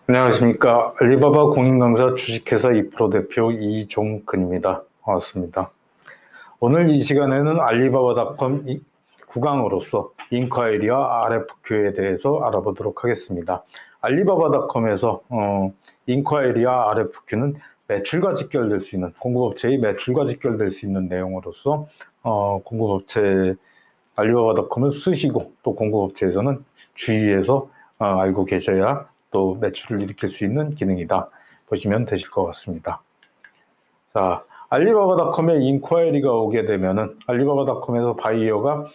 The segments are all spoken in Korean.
안녕하십니까. 알리바바 공인강사 주식회사 2프로 대표 이종근입니다. 반갑습니다. 오늘 이 시간에는 알리바바닷컴 구강으로서 인콰이리와 RFQ에 대해서 알아보도록 하겠습니다. 알리바바닷컴에서 인콰이리와 RFQ는 매출과 직결될 수 있는, 공급업체의 매출과 직결될 수 있는 내용으로서 공급업체 알리바바닷컴을 쓰시고 또 공급업체에서는 주의해서 알고 계셔야 또 매출을 일으킬 수 있는 기능이다 보시면 되실 것 같습니다. 자, 알리바바닷컴에 인콰이리가 오게 되면은 알리바바닷컴에서 바이어가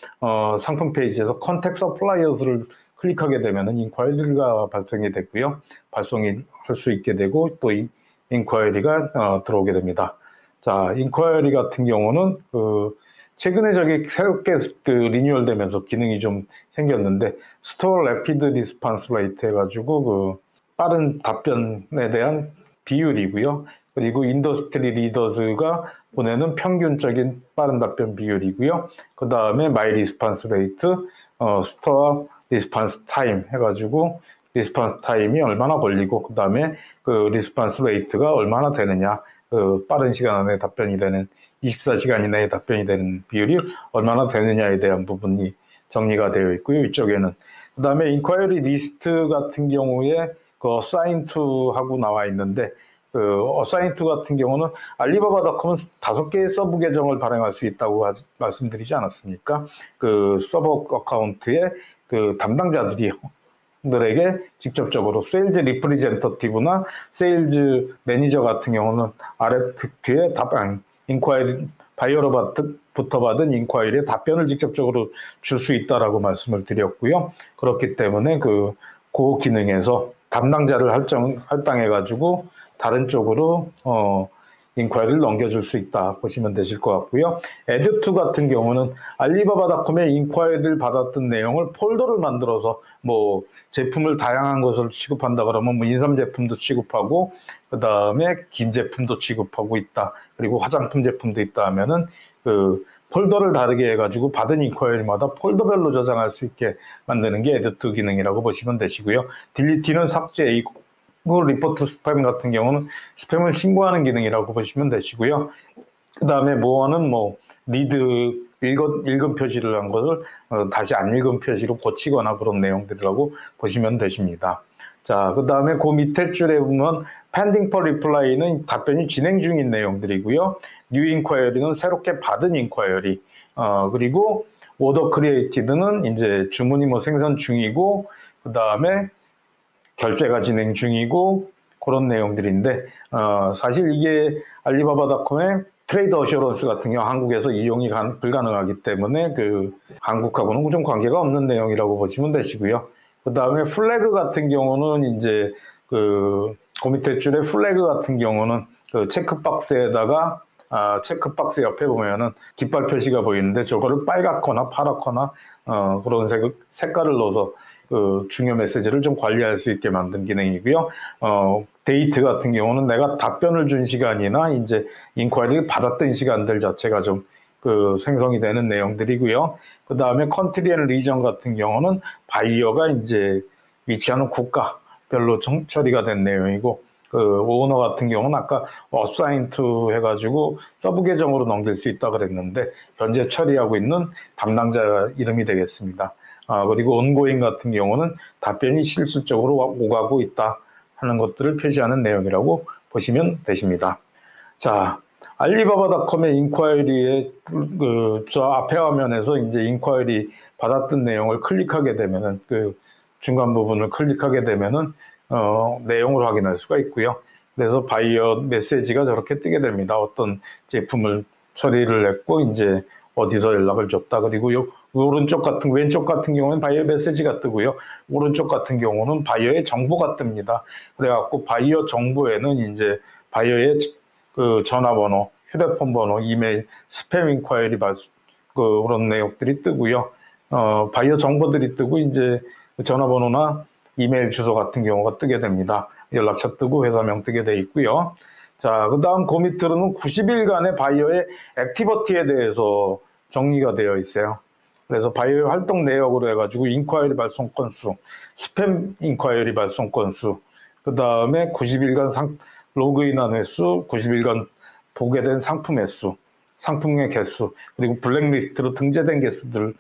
상품 페이지에서 컨택 서플라이어스를 클릭하게 되면은 인콰이리가 발송이 됐고요. 발송이 할 수 있게 되고 또 이 인콰이리가 들어오게 됩니다. 자, 인콰이리 같은 경우는 최근에 저기 새롭게 리뉴얼되면서 기능이 좀 생겼는데 스토어 래피드 리스판스 레이트 해가지고 빠른 답변에 대한 비율이고요. 그리고 인더스트리 리더즈가 보내는 평균적인 빠른 답변 비율이고요. 그 다음에 마이 리스판스 레이트, 스토어 리스판스 타임 해가지고 리스판스 타임이 얼마나 걸리고 그 다음에 리스판스 레이트가 얼마나 되느냐, 빠른 시간 안에 답변이 되는 24시간 이내에 답변이 되는 비율이 얼마나 되느냐에 대한 부분이 정리가 되어 있고요. 이쪽에는 그 다음에 인콰이리 리스트 같은 경우에 assign to 하고 나와 있는데 assign to 같은 경우는 알리바바닷컴은 5개의 서브 계정을 발행할 수 있다고 말씀드리지 않았습니까? 서버 어카운트에 담당자들이 들에게 직접적으로 세일즈 리프리젠터티브나 세일즈 매니저 같은 경우는 RFQ에 인콰이리 바이어로부터 받은 인콰이리에 답변을 직접적으로 줄 수 있다라고 말씀을 드렸고요. 그렇기 때문에 그 기능에서 담당자를 할당해 가지고 다른 쪽으로 인콰이리를 넘겨줄 수 있다 보시면 되실 것 같고요. 에드투 같은 경우는 알리바바닷컴에 인콰이리를 받았던 내용을 폴더를 만들어서 제품을 다양한 것을 취급한다 그러면 인삼 제품도 취급하고 그 다음에 김 제품도 취급하고 있다. 그리고 화장품 제품도 있다 하면은 폴더를 다르게 해가지고 받은 인콰이리마다 폴더별로 저장할 수 있게 만드는 게 에드투 기능이라고 보시면 되시고요. 딜리티는 삭제, 리포트 스팸 같은 경우는 스팸을 신고하는 기능이라고 보시면 되시고요. 그 다음에 모어는 리드 읽은 표시를 한 것을 다시 안 읽은 표시로 고치거나 그런 내용들이라고 보시면 되십니다. 자, 그 다음에 그 밑에 줄에 보면 pending for reply는 답변이 진행 중인 내용들이고요. new inquiry는 새롭게 받은 인콰이리, 그리고 order created는 이제 주문이 생산 중이고 그 다음에 결제가 진행 중이고 그런 내용들인데 사실 이게 알리바바닷컴의 트레이드 어셔런스 같은 경우 한국에서 이용이 불가능하기 때문에 한국하고는 좀 관계가 없는 내용이라고 보시면 되시고요. 그 다음에 플래그 같은 경우는 이제 그 밑에 줄에 플래그 같은 경우는 체크박스에다가 체크박스 옆에 보면은 깃발 표시가 보이는데 저거를 빨갛거나 파랗거나 그런 색깔을 넣어서 중요 메시지를 좀 관리할 수 있게 만든 기능이고요. 데이트 같은 경우는 내가 답변을 준 시간이나 이제 인콰이리를 받았던 시간들 자체가 좀 생성이 되는 내용들이고요. 그 다음에 컨트리 앤 리전 같은 경우는 바이어가 이제 위치하는 국가별로 처리가 된 내용이고 오너 같은 경우는 아까 assign to 해가지고 서브 계정으로 넘길 수 있다 그랬는데 현재 처리하고 있는 담당자 이름이 되겠습니다. 그리고 ongoing 같은 경우는 답변이 실질적으로 오가고 있다 하는 것들을 표시하는 내용이라고 보시면 되십니다. 자, 알리바바닷컴의 인콰이리에 저 앞에 화면에서 이제 인콰이리 받았던 내용을 클릭하게 되면은 중간 부분을 클릭하게 되면은 내용을 확인할 수가 있고요. 그래서 바이어 메시지가 저렇게 뜨게 됩니다. 어떤 제품을 처리를 했고 이제 어디서 연락을 줬다. 그리고 왼쪽 같은 경우는 바이어 메시지가 뜨고요. 오른쪽 같은 경우는 바이어의 정보가 뜹니다. 그래갖고 바이어 정보에는 이제 바이어의 전화번호, 휴대폰 번호, 이메일, 스팸 인콰이리 그런 내용들이 뜨고요. 바이어 정보들이 뜨고 이제 전화번호나 이메일 주소 같은 경우가 뜨게 됩니다. 연락처 뜨고 회사명 뜨게 돼 있고요. 자, 그 다음 그 밑으로는 90일간의 바이어의 액티비티에 대해서 정리가 되어 있어요. 그래서 바이어 활동 내역으로 해가지고 인콰이리 발송 건수, 스팸 인콰이리 발송 건수, 그 다음에 90일간 로그인한 횟수, 90일간 보게 된 상품 횟수, 상품의 개수, 그리고 블랙리스트로 등재된 개수들,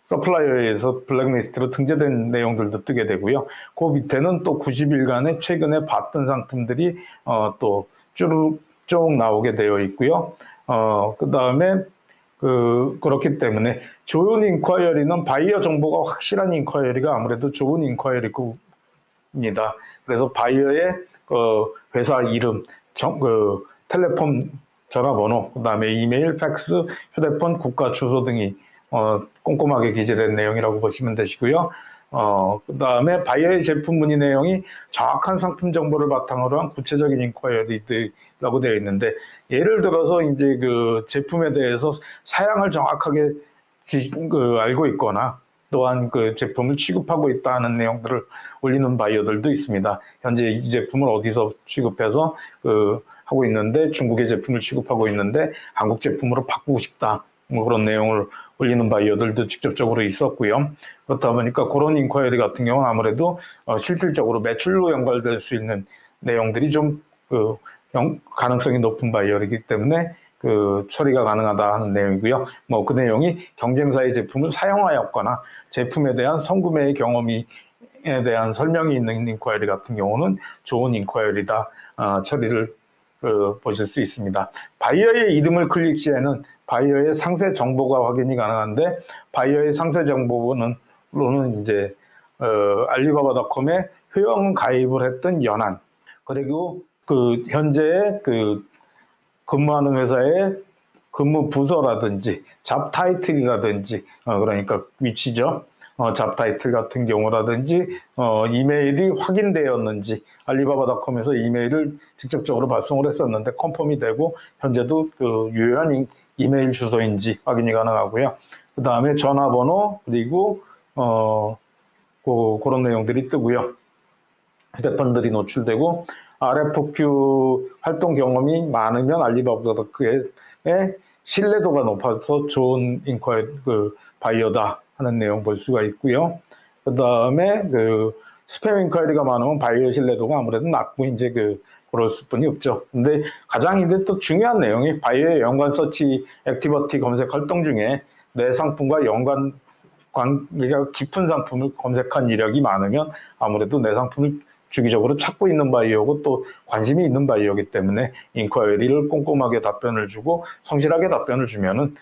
서플라이어에서 블랙리스트로 등재된 내용들도 뜨게 되고요. 그 밑에는 또 90일간에 최근에 봤던 상품들이 또 쭉 나오게 되어 있고요. 그 다음에 그렇기 때문에 좋은 인콰이어리는 바이어 정보가 확실한 인콰이어리가 아무래도 좋은 인콰이어리입니다. 그래서 바이어의 회사 이름, 텔레폰 전화번호, 그 다음에 이메일, 팩스, 휴대폰, 국가 주소 등이 꼼꼼하게 기재된 내용이라고 보시면 되시고요. 그 다음에 바이어의 제품 문의 내용이 정확한 상품 정보를 바탕으로 한 구체적인 인콰이어리라고 되어 있는데, 예를 들어서 이제 그 제품에 대해서 사양을 정확하게 알고 있거나 또한 그 제품을 취급하고 있다는 내용들을 올리는 바이어들도 있습니다. 현재 이 제품을 어디서 취급해서 하고 있는데, 중국의 제품을 취급하고 있는데 한국 제품으로 바꾸고 싶다, 뭐 그런 내용을 올리는 바이어들도 직접적으로 있었고요. 그렇다 보니까 그런 인콰이어리 같은 경우는 아무래도 실질적으로 매출로 연결될 수 있는 내용들이 좀 가능성이 높은 바이어이기 때문에 처리가 가능하다 하는 내용이고요. 뭐 그 내용이 경쟁사의 제품을 사용하였거나 제품에 대한 선구매의 경험에 대한 설명이 있는 인콰이어리 같은 경우는 좋은 인콰이어리다 처리를 보실 수 있습니다. 바이어의 이름을 클릭 시에는 바이어의 상세 정보가 확인이 가능한데, 바이어의 상세 정보로는 이제 알리바바닷컴에 회원 가입을 했던 연한, 그리고 현재 근무하는 회사의 근무 부서라든지 잡 타이틀이라든지 그러니까 위치죠. 잡 타이틀 같은 경우라든지 이메일이 확인되었는지, 알리바바닷컴에서 이메일을 직접적으로 발송을 했었는데 컨펌이 되고 현재도 유효한 이메일 주소인지 확인이 가능하고요. 그 다음에 전화번호, 그리고 그런 내용들이 뜨고요. 휴대폰들이 노출되고, RFQ 활동 경험이 많으면 알리바바닷컴의 신뢰도가 높아서 좋은 바이어다 하는 내용 볼 수가 있고요. 그 다음에 스팸 인콰이리가 많으면 바이어 신뢰도가 아무래도 낮고 이제 그럴 수뿐이 없죠. 근데 가장 이제 또 중요한 내용이 바이어의 연관 서치 액티비티 검색 활동 중에 내 상품과 관계가 깊은 상품을 검색한 이력이 많으면 아무래도 내 상품을 주기적으로 찾고 있는 바이어고 또 관심이 있는 바이어이기 때문에 인콰이리를 꼼꼼하게 답변을 주고 성실하게 답변을 주면은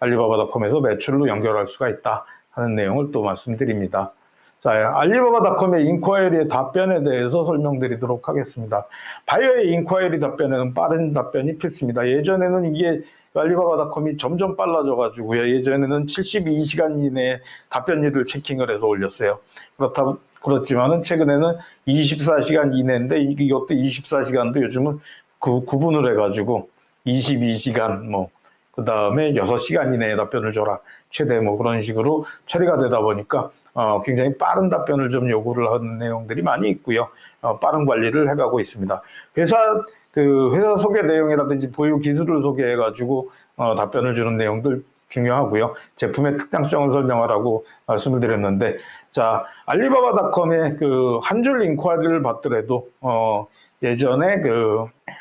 알리바바닷컴에서 매출로 연결할 수가 있다 하는 내용을 또 말씀드립니다. 자, 알리바바닷컴의 인콰이리의 답변에 대해서 설명드리도록 하겠습니다. 바이어의 인콰이리 답변에는 빠른 답변이 필수입니다. 예전에는 이게 알리바바닷컴이 점점 빨라져가지고요. 예전에는 72시간 이내에 답변일을 체킹을 해서 올렸어요. 그렇지만은 최근에는 24시간 이내인데 이것도 24시간도 요즘은 구분을 해가지고 22시간 그 다음에 6시간 이내에 답변을 줘라. 최대 그런 식으로 처리가 되다 보니까 굉장히 빠른 답변을 좀 요구를 하는 내용들이 많이 있고요. 빠른 관리를 해가고 있습니다. 회사 소개 내용이라든지 보유 기술을 소개해가지고 답변을 주는 내용들 중요하고요. 제품의 특장점을 설명하라고 말씀을 드렸는데, 자, 알리바바닷컴의 한 줄 인콰이리를 받더라도 예전에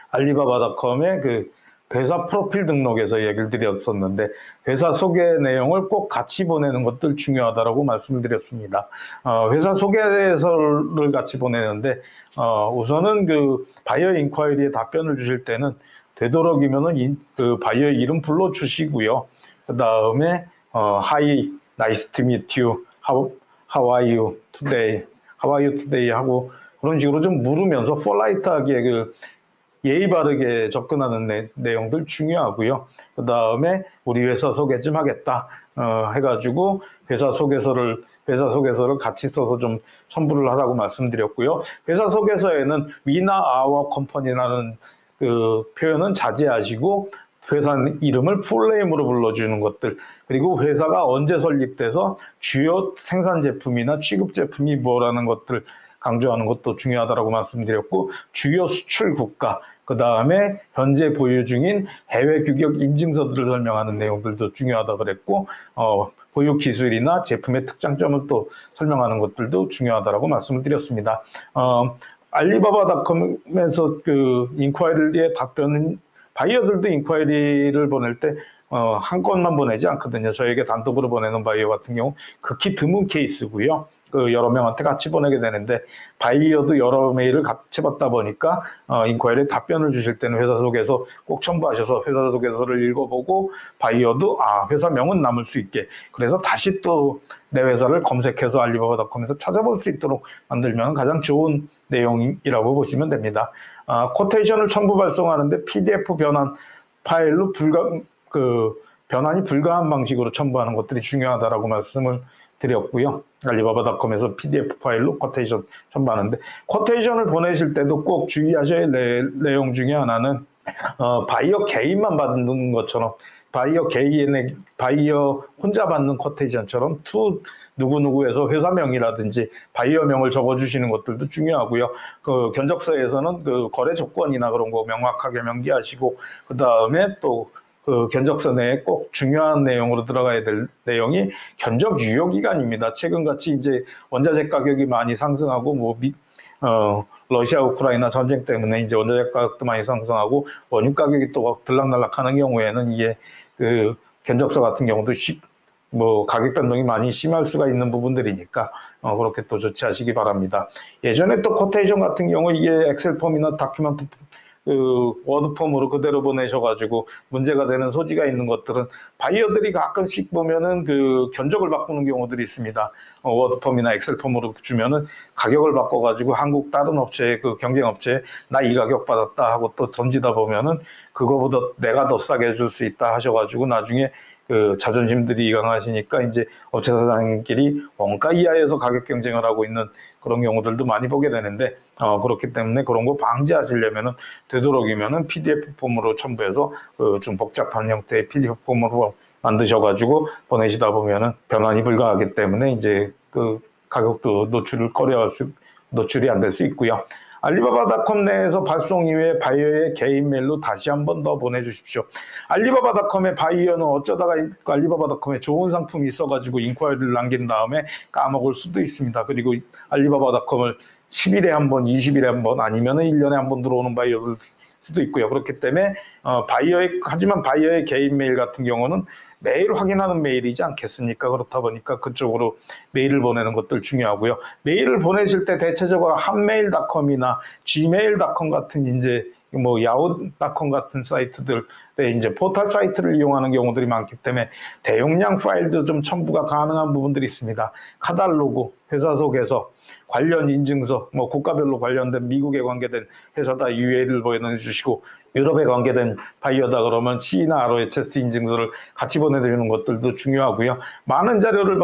알리바바닷컴의 회사 프로필 등록에서 얘기를 드렸었는데, 회사 소개 내용을 꼭 같이 보내는 것들 중요하다라고 말씀을 드렸습니다. 회사 소개서를 같이 보내는데, 우선은 바이어 인콰이리에 답변을 주실 때는 되도록이면은 바이어 이름 불러주시고요. 그 다음에 Hi, nice to meet you, how are you today 하고 그런 식으로 좀 물으면서 폴라이트하게 예의 바르게 접근하는 내용들 중요하고요. 그 다음에 우리 회사 소개 좀 하겠다 해가지고 회사 소개서를 같이 써서 좀 첨부를 하라고 말씀드렸고요. 회사 소개서에는 위나 our company라는 표현은 자제하시고 회사 이름을 풀네임으로 불러주는 것들, 그리고 회사가 언제 설립돼서 주요 생산 제품이나 취급 제품이 뭐라는 것들 강조하는 것도 중요하다고 말씀드렸고, 주요 수출 국가, 그 다음에 현재 보유 중인 해외 규격 인증서들을 설명하는 내용들도 중요하다 그랬고, 보유 기술이나 제품의 특장점을 또 설명하는 것들도 중요하다라고 말씀을 드렸습니다. 알리바바닷컴에서 그 인콰이리의 답변은 바이어들도 인콰이리를 보낼 때 한 건만 보내지 않거든요. 저에게 단독으로 보내는 바이어 같은 경우 극히 드문 케이스고요. 그 여러 명한테 같이 보내게 되는데, 바이어도 여러 메일을 같이 받다 보니까 인콰이리 답변을 주실 때는 회사 소개서 꼭 첨부하셔서 회사 소개서를 읽어보고, 바이어도 회사명은 남을 수 있게, 그래서 다시 또 내 회사를 검색해서 알리바바닷컴에서 찾아볼 수 있도록 만들면 가장 좋은 내용이라고 보시면 됩니다. 코테이션을 첨부 발송하는데 PDF 변환 파일로 변환이 불가한 방식으로 첨부하는 것들이 중요하다라고 말씀을 드렸고요. 알리바바닷컴에서 PDF 파일로 코테이션 첨부하는데, 코테이션을 보내실 때도 꼭 주의하셔야 할 내용 중에 하나는 바이어 개인만 받는 것처럼, 바이어 혼자 받는 코테이션처럼 누구누구에서 회사명이라든지 바이어명을 적어주시는 것들도 중요하고요. 그 견적서에서는 그 거래 조건이나 그런 거 명확하게 명기하시고, 그 다음에 또 그 견적서 내에 꼭 중요한 내용으로 들어가야 될 내용이 견적 유효 기간입니다. 최근같이 이제 원자재 가격이 많이 상승하고, 러시아 우크라이나 전쟁 때문에 이제 원자재 가격도 많이 상승하고 원유 가격이 또 들락날락하는 경우에는 이게 그 견적서 같은 경우도 가격 변동이 많이 심할 수가 있는 부분들이니까 그렇게 또 조치하시기 바랍니다. 예전에 또 코테이션 같은 경우 이게 엑셀 폼이나 다큐멘트 워드 폼으로 그대로 보내셔가지고 문제가 되는 소지가 있는 것들은 바이어들이 가끔씩 보면은 그 견적을 바꾸는 경우들이 있습니다. 워드 폼이나 엑셀 폼으로 주면은 가격을 바꿔가지고 한국 다른 업체, 그 경쟁 업체에 나 이 가격 받았다 하고 또 던지다 보면은 그거보다 내가 더 싸게 해줄 수 있다 하셔가지고 나중에 그 자존심들이 강하시니까 이제 업체 사장님끼리 원가 이하에서 가격 경쟁을 하고 있는 그런 경우들도 많이 보게 되는데, 그렇기 때문에 그런 거 방지하시려면은 되도록이면은 PDF 폼으로 첨부해서 좀 복잡한 형태의 PDF 폼으로 만드셔가지고 보내시다 보면은 변환이 불가하기 때문에 이제 그 가격도 노출이 안 될 수 있고요. 알리바바닷컴 내에서 발송 이후에 바이어의 개인 메일로 다시 한 번 더 보내주십시오. 알리바바닷컴의 바이어는 어쩌다가 알리바바닷컴에 좋은 상품이 있어가지고 인콰이리를 남긴 다음에 까먹을 수도 있습니다. 그리고 알리바바닷컴을 10일에 한 번, 20일에 한 번, 아니면 1년에 한 번 들어오는 바이어들 수도 있고요. 그렇기 때문에 하지만 바이어의 개인 메일 같은 경우는 매일 확인하는 메일이지 않겠습니까? 그렇다 보니까 그쪽으로 메일을 보내는 것들 중요하고요. 메일을 보내실 때 대체적으로 한메일닷컴이나 gmail.com 같은 이제 야후닷컴 같은 사이트들에 이제 포털 사이트를 이용하는 경우들이 많기 때문에 대용량 파일도 좀 첨부가 가능한 부분들이 있습니다. 카탈로그, 회사 소개서, 관련 인증서, 국가별로 관련된 미국에 관계된 회사다 UA를 보내주시고, 유럽에 관계된 바이어다 그러면 C나 ROHS 인증서를 같이 보내드리는 것들도 중요하고요. 많은 자료를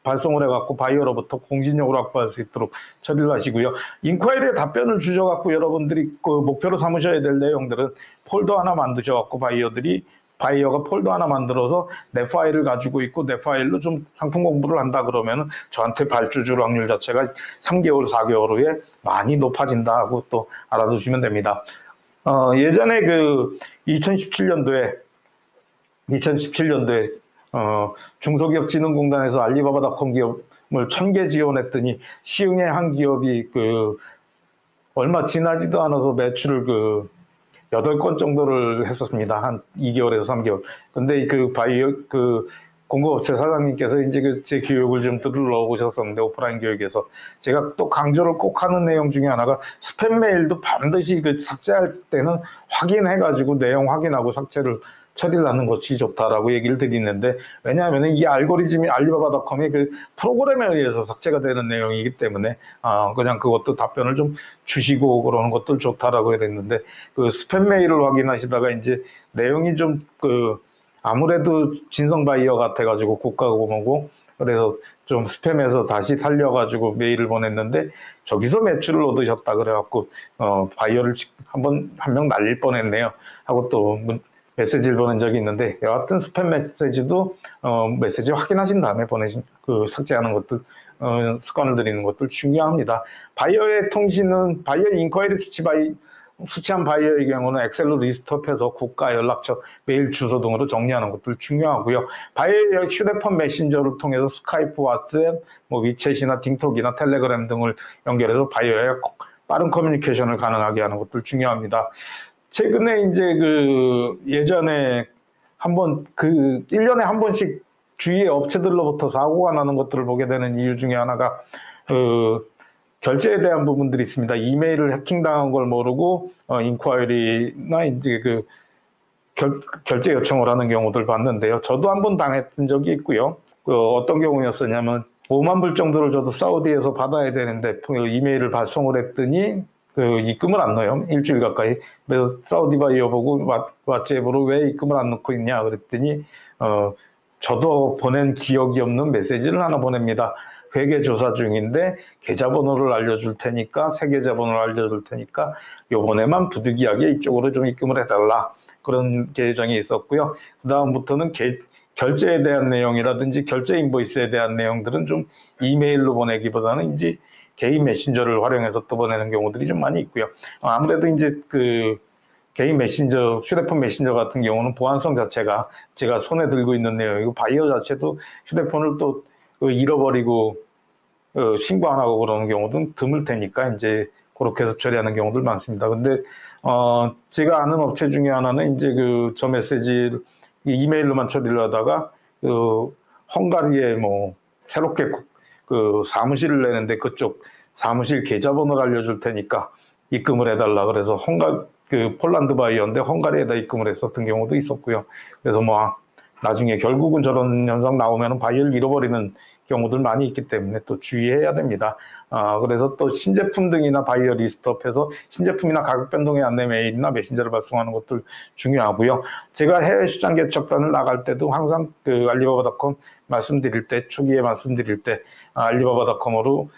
발송을 해갖고 바이어로부터 공신력으로 확보할 수 있도록 처리를 하시고요. 인콰이리에 답변을 주셔갖고 여러분들이 그 목표로 삼으셔야 될 내용들은 폴더 하나 만드셔갖고 바이어가 폴더 하나 만들어서 내 파일을 가지고 있고 내 파일로 좀 상품 공부를 한다 그러면은 저한테 발주 줄 확률 자체가 3개월, 4개월 후에 많이 높아진다 하고 또 알아두시면 됩니다. 예전에 2017년도에 중소기업진흥공단에서 알리바바닷컴 기업을 1000개 지원했더니 시흥의 한 기업이 얼마 지나지도 않아서 매출을 8건 정도를 했었습니다. 한 2개월에서 3개월. 근데 공급업체 사장님께서 이제 제 교육을 좀 들으러 오셨었는데, 오프라인 교육에서 제가 또 강조를 꼭 하는 내용 중에 하나가 스팸 메일도 반드시 삭제할 때는 확인해가지고 내용 확인하고 삭제를 처리를 하는 것이 좋다라고 얘기를 드리는데, 왜냐하면 이 알고리즘이 알리바바닷컴의 프로그램에 의해서 삭제가 되는 내용이기 때문에 그냥 그것도 답변을 좀 주시고 그러는 것들 좋다라고 했는데, 스팸 메일을 확인하시다가 이제 내용이 좀 아무래도 진성 바이어 같아가지고 고가고모고, 그래서 좀 스팸에서 다시 살려가지고 메일을 보냈는데 저기서 매출을 얻으셨다 그래갖고 바이어를 한 명 날릴 뻔했네요 하고 또 메시지를 보낸 적이 있는데, 여하튼 스팸 메시지도 메시지 확인하신 다음에 삭제하는 것들 습관을 들이는 것들 중요합니다. 바이어의 통신은 바이어 인콰이리 수치 수치한 바이어의 경우는 엑셀로 리스트업해서 국가, 연락처, 메일 주소 등으로 정리하는 것들 중요하고요. 바이어의 휴대폰 메신저를 통해서 스카이프, 왓츠앱, 뭐 위챗이나 팅톡이나 텔레그램 등을 연결해서 바이어의 빠른 커뮤니케이션을 가능하게 하는 것들 중요합니다. 최근에 이제 예전에 한번 1년에 한 번씩 주위의 업체들로부터 사고가 나는 것들을 보게 되는 이유 중에 하나가 결제에 대한 부분들이 있습니다. 이메일을 해킹당한 걸 모르고 인콰이리나 이제 결제 요청을 하는 경우들 봤는데요. 저도 한번 당했던 적이 있고요. 어떤 경우였었냐면 5만 불 정도를 저도 사우디에서 받아야 되는데 이메일을 발송을 했더니 입금을 안 넣어요. 일주일 가까이. 그래서 사우디 바이어 보고 왓츠앱으로 왜 입금을 안 넣고 있냐 그랬더니 저도 보낸 기억이 없는 메시지를 하나 보냅니다. 회계 조사 중인데 계좌번호를 알려줄 테니까 새 계좌번호를 알려줄 테니까 요번에만 부득이하게 이쪽으로 좀 입금을 해달라. 그런 계정이 있었고요. 그 다음부터는 결제에 대한 내용이라든지 결제 인보이스에 대한 내용들은 좀 이메일로 보내기보다는 이제 개인 메신저를 활용해서 또 보내는 경우들이 좀 많이 있고요. 아무래도 이제 개인 메신저, 휴대폰 메신저 같은 경우는 보안성 자체가 제가 손에 들고 있는 내용이고 바이어 자체도 휴대폰을 또 잃어버리고 신고 안 하고 그러는 경우도 드물 테니까 이제 그렇게 해서 처리하는 경우들 많습니다. 근데 제가 아는 업체 중에 하나는 이제 저 메시지 이메일로만 처리를 하다가 헝가리에 뭐 새롭게 사무실을 내는데 그쪽 사무실 계좌번호를 알려줄 테니까 입금을 해달라 그래서 폴란드 바이어인데 헝가리에다 입금을 했었던 경우도 있었고요. 그래서 뭐 나중에 결국은 저런 현상 나오면 바이어를 잃어버리는 경우들 많이 있기 때문에 또 주의해야 됩니다. 그래서 또 신제품 등이나 바이어 리스트업해서 신제품이나 가격 변동의 안내 메일이나 메신저를 발송하는 것들 중요하고요. 제가 해외 시장 개척단을 나갈 때도 항상 알리바바닷컴 초기에 말씀드릴 때 알리바바닷컴으로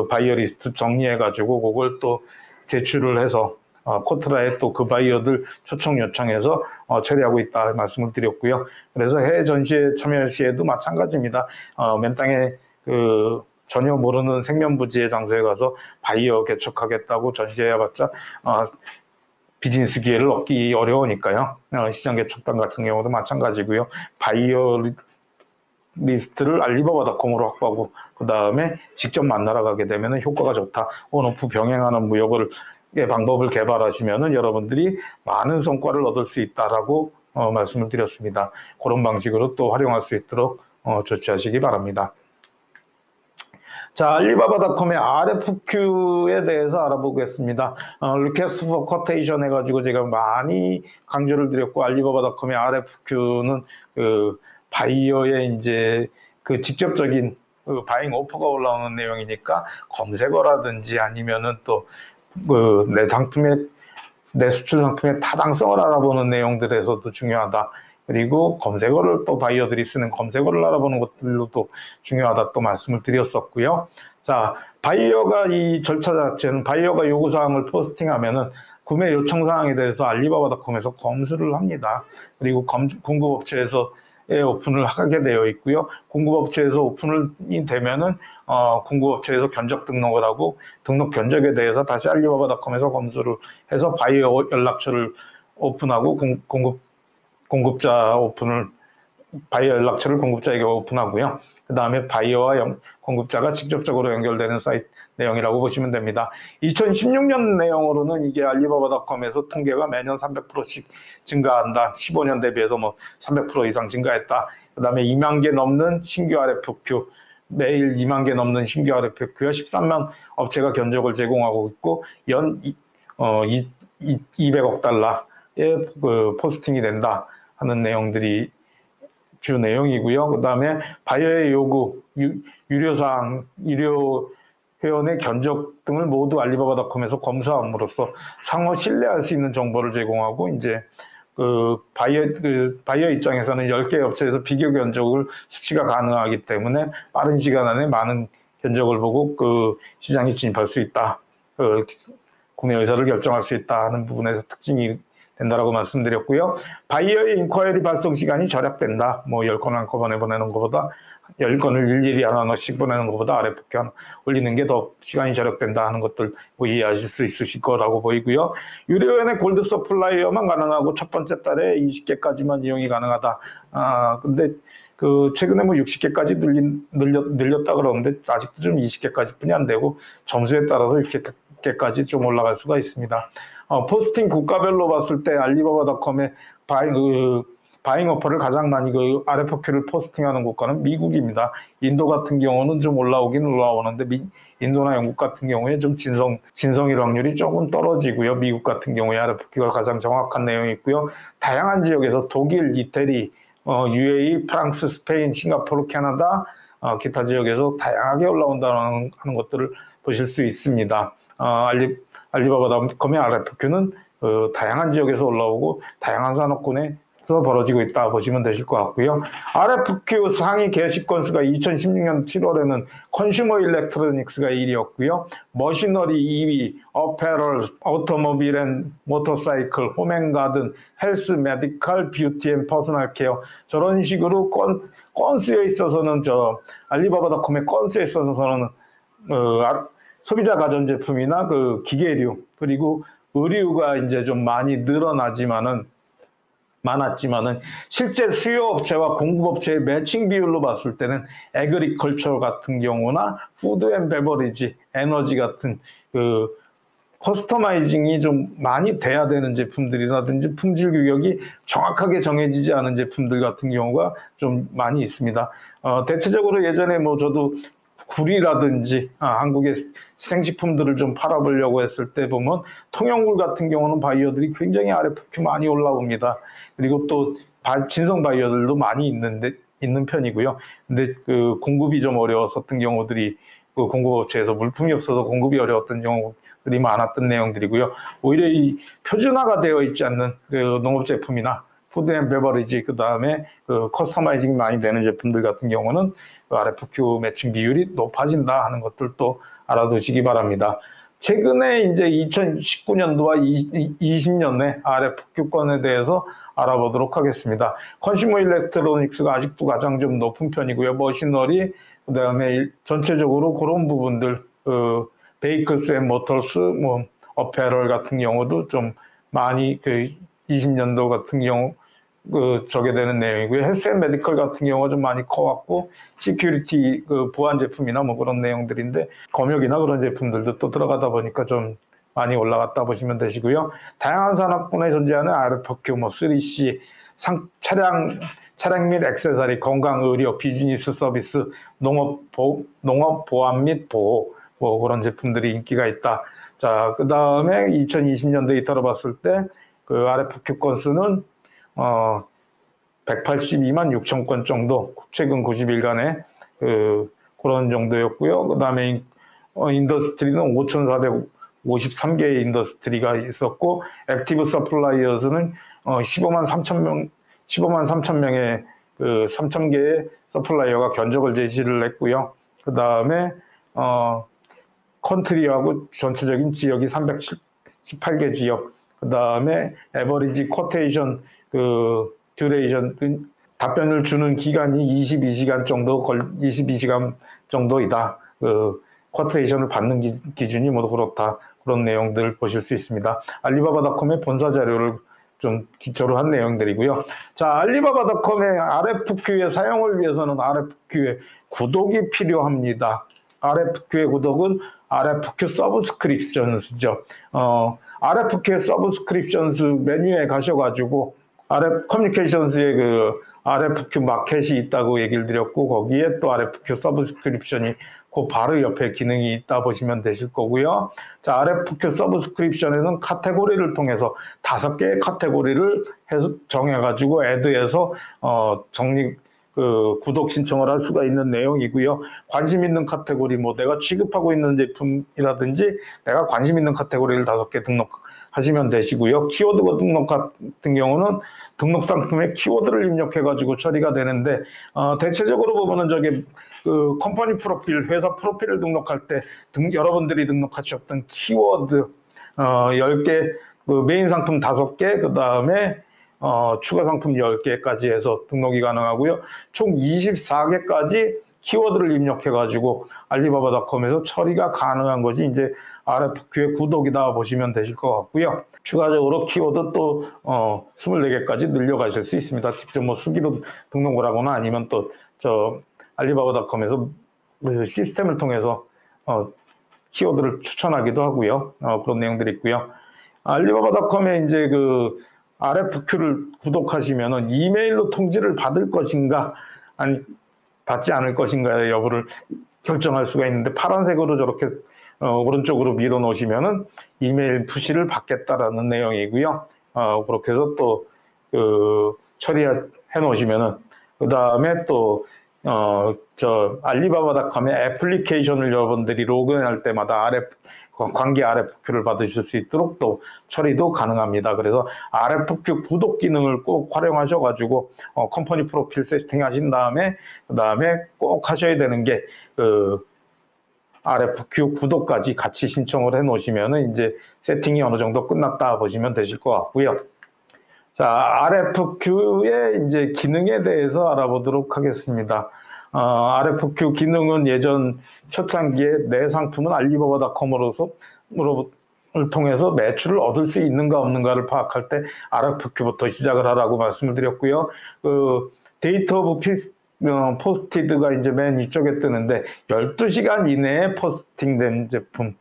바이어 리스트 정리해가지고 그걸 또 제출을 해서 코트라에 또 그 바이어들 초청 요청해서 처리하고 있다 말씀을 드렸고요. 그래서 해외 전시회 참여 시에도 마찬가지입니다. 맨 땅에 전혀 모르는 생면부지의 장소에 가서 바이어 개척하겠다고 전시해봤자 비즈니스 기회를 얻기 어려우니까요. 시장 개척단 같은 경우도 마찬가지고요. 바이어 리스트를 알리바바닷컴으로 확보하고 그 다음에 직접 만나러 가게 되면 효과가 좋다. 온오프 병행하는 무역을 방법을 개발하시면 여러분들이 많은 성과를 얻을 수 있다라고 말씀을 드렸습니다. 그런 방식으로 또 활용할 수 있도록 조치하시기 바랍니다. 자, 알리바바닷컴의 RFQ에 대해서 알아보겠습니다. Request for Quotation 해가지고 제가 많이 강조를 드렸고, 알리바바닷컴의 RFQ는 바이어의 이제 직접적인 바잉 오퍼가 올라오는 내용이니까 검색어라든지 아니면은 또 내 수출 상품의 타당성을 알아보는 내용들에서도 중요하다. 그리고 검색어를 또 바이어들이 쓰는 검색어를 알아보는 것들로도 중요하다 또 말씀을 드렸었고요. 자, 바이어가 이 절차 자체는 바이어가 요구사항을 포스팅하면은 구매 요청사항에 대해서 알리바바닷컴에서 검수를 합니다. 그리고 공급업체에서 오픈을 하게 되어 있고요. 공급업체에서 오픈이 되면은 공급업체에서 견적 등록을 하고 등록 견적에 대해서 다시 알리바바닷컴에서 검수를 해서 바이어 연락처를 오픈하고 바이어 연락처를 공급자에게 오픈하고요. 그 다음에 바이어와 공급자가 직접적으로 연결되는 사이트 내용이라고 보시면 됩니다. 2016년 내용으로는 이게 알리바바닷컴에서 통계가 매년 300%씩 증가한다. 15년 대비해서 뭐 300% 이상 증가했다. 그 다음에 2만 개 넘는 신규 RFQ, 매일 2만 개 넘는 신규 RFQ와 13만 업체가 견적을 제공하고 있고 연 200억 달러의 포스팅이 된다 하는 내용들이 주 내용이고요. 그 다음에 바이어의 요구, 유료사항, 유료 회원의 견적 등을 모두 알리바바닷컴에서 검수함으로써 상호 신뢰할 수 있는 정보를 제공하고 이제 바이어 입장에서는 10개 업체에서 비교 견적을 수치가 가능하기 때문에 빠른 시간 안에 많은 견적을 보고 시장에 진입할 수 있다. 구매 의사를 결정할 수 있다 하는 부분에서 특징이 된다라고 말씀드렸고요. 바이어의 인ኳ이리 발송 시간이 절약된다. 뭐 10건 한꺼번에 보내는 것보다 10건을 일일이 하나씩 보내는 것보다 RFQ 하나 올리는 게 더 시간이 절약된다 하는 것들 뭐 이해하실 수 있으실 거라고 보이고요. 유료연의 골드 서플라이어만 가능하고 첫 번째 달에 20개까지만 이용이 가능하다. 근데 최근에 뭐 60개까지 늘렸다 그러는데 아직도 좀 20개까지 뿐이 안 되고 점수에 따라서 60개까지 좀 올라갈 수가 있습니다. 포스팅 국가별로 봤을 때 알리바바닷컴의 바잉 어퍼를 가장 많이 RFQ를 포스팅하는 국가는 미국입니다. 인도 같은 경우는 좀 올라오긴 올라오는데 인도나 영국 같은 경우에 좀 진성일 확률이 조금 떨어지고요. 미국 같은 경우에 RFQ가 가장 정확한 내용이 있고요. 다양한 지역에서 독일, 이태리, UAE, 프랑스, 스페인, 싱가포르, 캐나다, 기타 지역에서 다양하게 올라온다는 것들을 보실 수 있습니다. 알리바바닷컴의 RFQ는 다양한 지역에서 올라오고 다양한 산업군에서 벌어지고 있다 보시면 되실 것 같고요. RFQ 상위 게시 건수가 2016년 7월에는 컨슈머 일렉트로닉스가 1위였고요. 머시너리 2위, 어페럴, 오토모빌 앤 모터사이클, 홈앤가든, 헬스, 메디컬, 뷰티 앤 퍼스널 케어 저런 식으로 건수에 있어서는 알리바바닷컴의 건수에 있어서는 소비자 가전제품이나 기계류 그리고 의류가 이제 좀 많이 많았지만은 실제 수요업체와 공급업체의 매칭 비율로 봤을 때는 에그리컬처 같은 경우나 푸드 앤 베버리지, 에너지 같은 커스터마이징이 좀 많이 돼야 되는 제품들이라든지 품질 규격이 정확하게 정해지지 않은 제품들 같은 경우가 좀 많이 있습니다. 대체적으로 예전에 뭐 저도 굴이라든지 한국의 생식품들을 좀 팔아보려고 했을 때 보면 통영굴 같은 경우는 바이어들이 굉장히 RFQ 많이 올라옵니다. 그리고 또 진성 바이어들도 많이 있는 편이고요. 근데 공급이 좀 어려웠었던 경우들이 공급업체에서 물품이 없어서 공급이 어려웠던 경우들이 많았던 내용들이고요. 오히려 이 표준화가 되어 있지 않는 농업 제품이나 푸드 앤 베버리지 그다음에 커스터마이징이 많이 되는 제품들 같은 경우는 RFQ 매칭 비율이 높아진다 하는 것들도 알아두시기 바랍니다. 최근에 이제 2019년도와 20년에 RFQ권에 대해서 알아보도록 하겠습니다. 컨슈머 일렉트로닉스가 아직도 가장 좀 높은 편이고요. 머시너리, 그 다음에 전체적으로 그런 부분들, 베이클스 앤 모터스, 뭐, 어페럴 같은 경우도 좀 많이 20년도 같은 경우 저게 되는 내용이고요. 헬스 앤 메디컬 같은 경우가 좀 많이 커왔고, 시큐리티 보안 제품이나 뭐 그런 내용들인데, 검역이나 그런 제품들도 또 들어가다 보니까 좀 많이 올라갔다 보시면 되시고요. 다양한 산업군에 존재하는 RFQ, 뭐 3C, 차량 및 액세서리, 건강, 의료, 비즈니스 서비스, 농업 보안 및 보호, 뭐 그런 제품들이 인기가 있다. 자, 그 다음에 2020년 데이터로 봤을 때 RFQ 건수는 182만 6천 건 정도, 최근 90일간의 그런 정도였고요. 그 다음에 인더스트리는 5,453개의 인더스트리가 있었고, 액티브 서플라이어스는 15만 3천 명의 3,000개의 서플라이어가 견적을 제시를 했고요. 그 다음에 컨트리하고 전체적인 지역이 318개 지역, 그 다음에 에버리지 쿼테이션 듀레이션 답변을 주는 기간이 22시간 정도이다. 쿼테이션을 받는 기준이 모두 그렇다. 그런 내용들 보실 수 있습니다. 알리바바닷컴의 본사 자료를 좀 기초로 한 내용들이고요. 자, 알리바바닷컴의 RFQ의 사용을 위해서는 RFQ의 구독이 필요합니다. RFQ의 구독은 RFQ 서브스크립션스죠. RFQ의 서브스크립션스 메뉴에 가셔가지고 커뮤니케이션스의 RFQ 마켓이 있다고 얘기를 드렸고, 거기에 또 RFQ 서브스크립션이 그 바로 옆에 기능이 있다 보시면 되실 거고요. 자, RFQ 서브스크립션에는 카테고리를 통해서 5개의 카테고리를 정해가지고 애드해서 구독 신청을 할 수가 있는 내용이고요. 관심 있는 카테고리, 뭐 내가 취급하고 있는 제품이라든지 내가 관심 있는 카테고리를 5개 등록하시면 되시고요. 키워드 등록 같은 경우는 등록 상품에 키워드를 입력해가지고 처리가 되는데, 대체적으로 보면은 저게 컴퍼니 프로필, 회사 프로필을 등록할 때 여러분들이 등록하셨던 키워드 10개 그 메인 상품 5개, 그 다음에 추가 상품 10개까지 해서 등록이 가능하고요. 총 24개까지 키워드를 입력해가지고 알리바바닷컴에서 처리가 가능한 것이 이제 RFQ의 구독이다 보시면 되실 것 같고요. 추가적으로 키워드 또 24개까지 늘려가실 수 있습니다. 직접 뭐 수기로 등록을 하거나 아니면 또 저 알리바바닷컴에서 그 시스템을 통해서 키워드를 추천하기도 하고요. 그런 내용들이 있고요. 알리바바닷컴에 이제 그 RFQ를 구독하시면은 이메일로 통지를 받을 것인가, 아니 받지 않을 것인가의 여부를 결정할 수가 있는데, 파란색으로 저렇게 오른쪽으로 밀어 놓으시면은 이메일 푸시를 받겠다라는 내용이고요. 그렇게 해서 또 처리해 놓으시면은, 그 다음에 또 저 알리바바닷컴의 애플리케이션을 여러분들이 로그인할 때마다 관계 RFQ를 받으실 수 있도록 또 처리도 가능합니다. 그래서 RFQ 구독 기능을 꼭 활용하셔가지고 컴퍼니 프로필 세팅하신 다음에 그 다음에 꼭 하셔야 되는 게 RFQ 구독까지 같이 신청을 해 놓으시면은 이제 세팅이 어느 정도 끝났다 보시면 되실 것 같고요. 자, RFQ의 이제 기능에 대해서 알아보도록 하겠습니다. RFQ 기능은 예전 초창기에 내 상품은 알리바바닷컴으로서 를 통해서 매출을 얻을 수 있는가 없는가를 파악할 때 RFQ부터 시작을 하라고 말씀을 드렸고요. 그 데이터 오브 포스티드가 이제 맨 위쪽에 뜨는데 12시간 이내에 포스팅된 제품,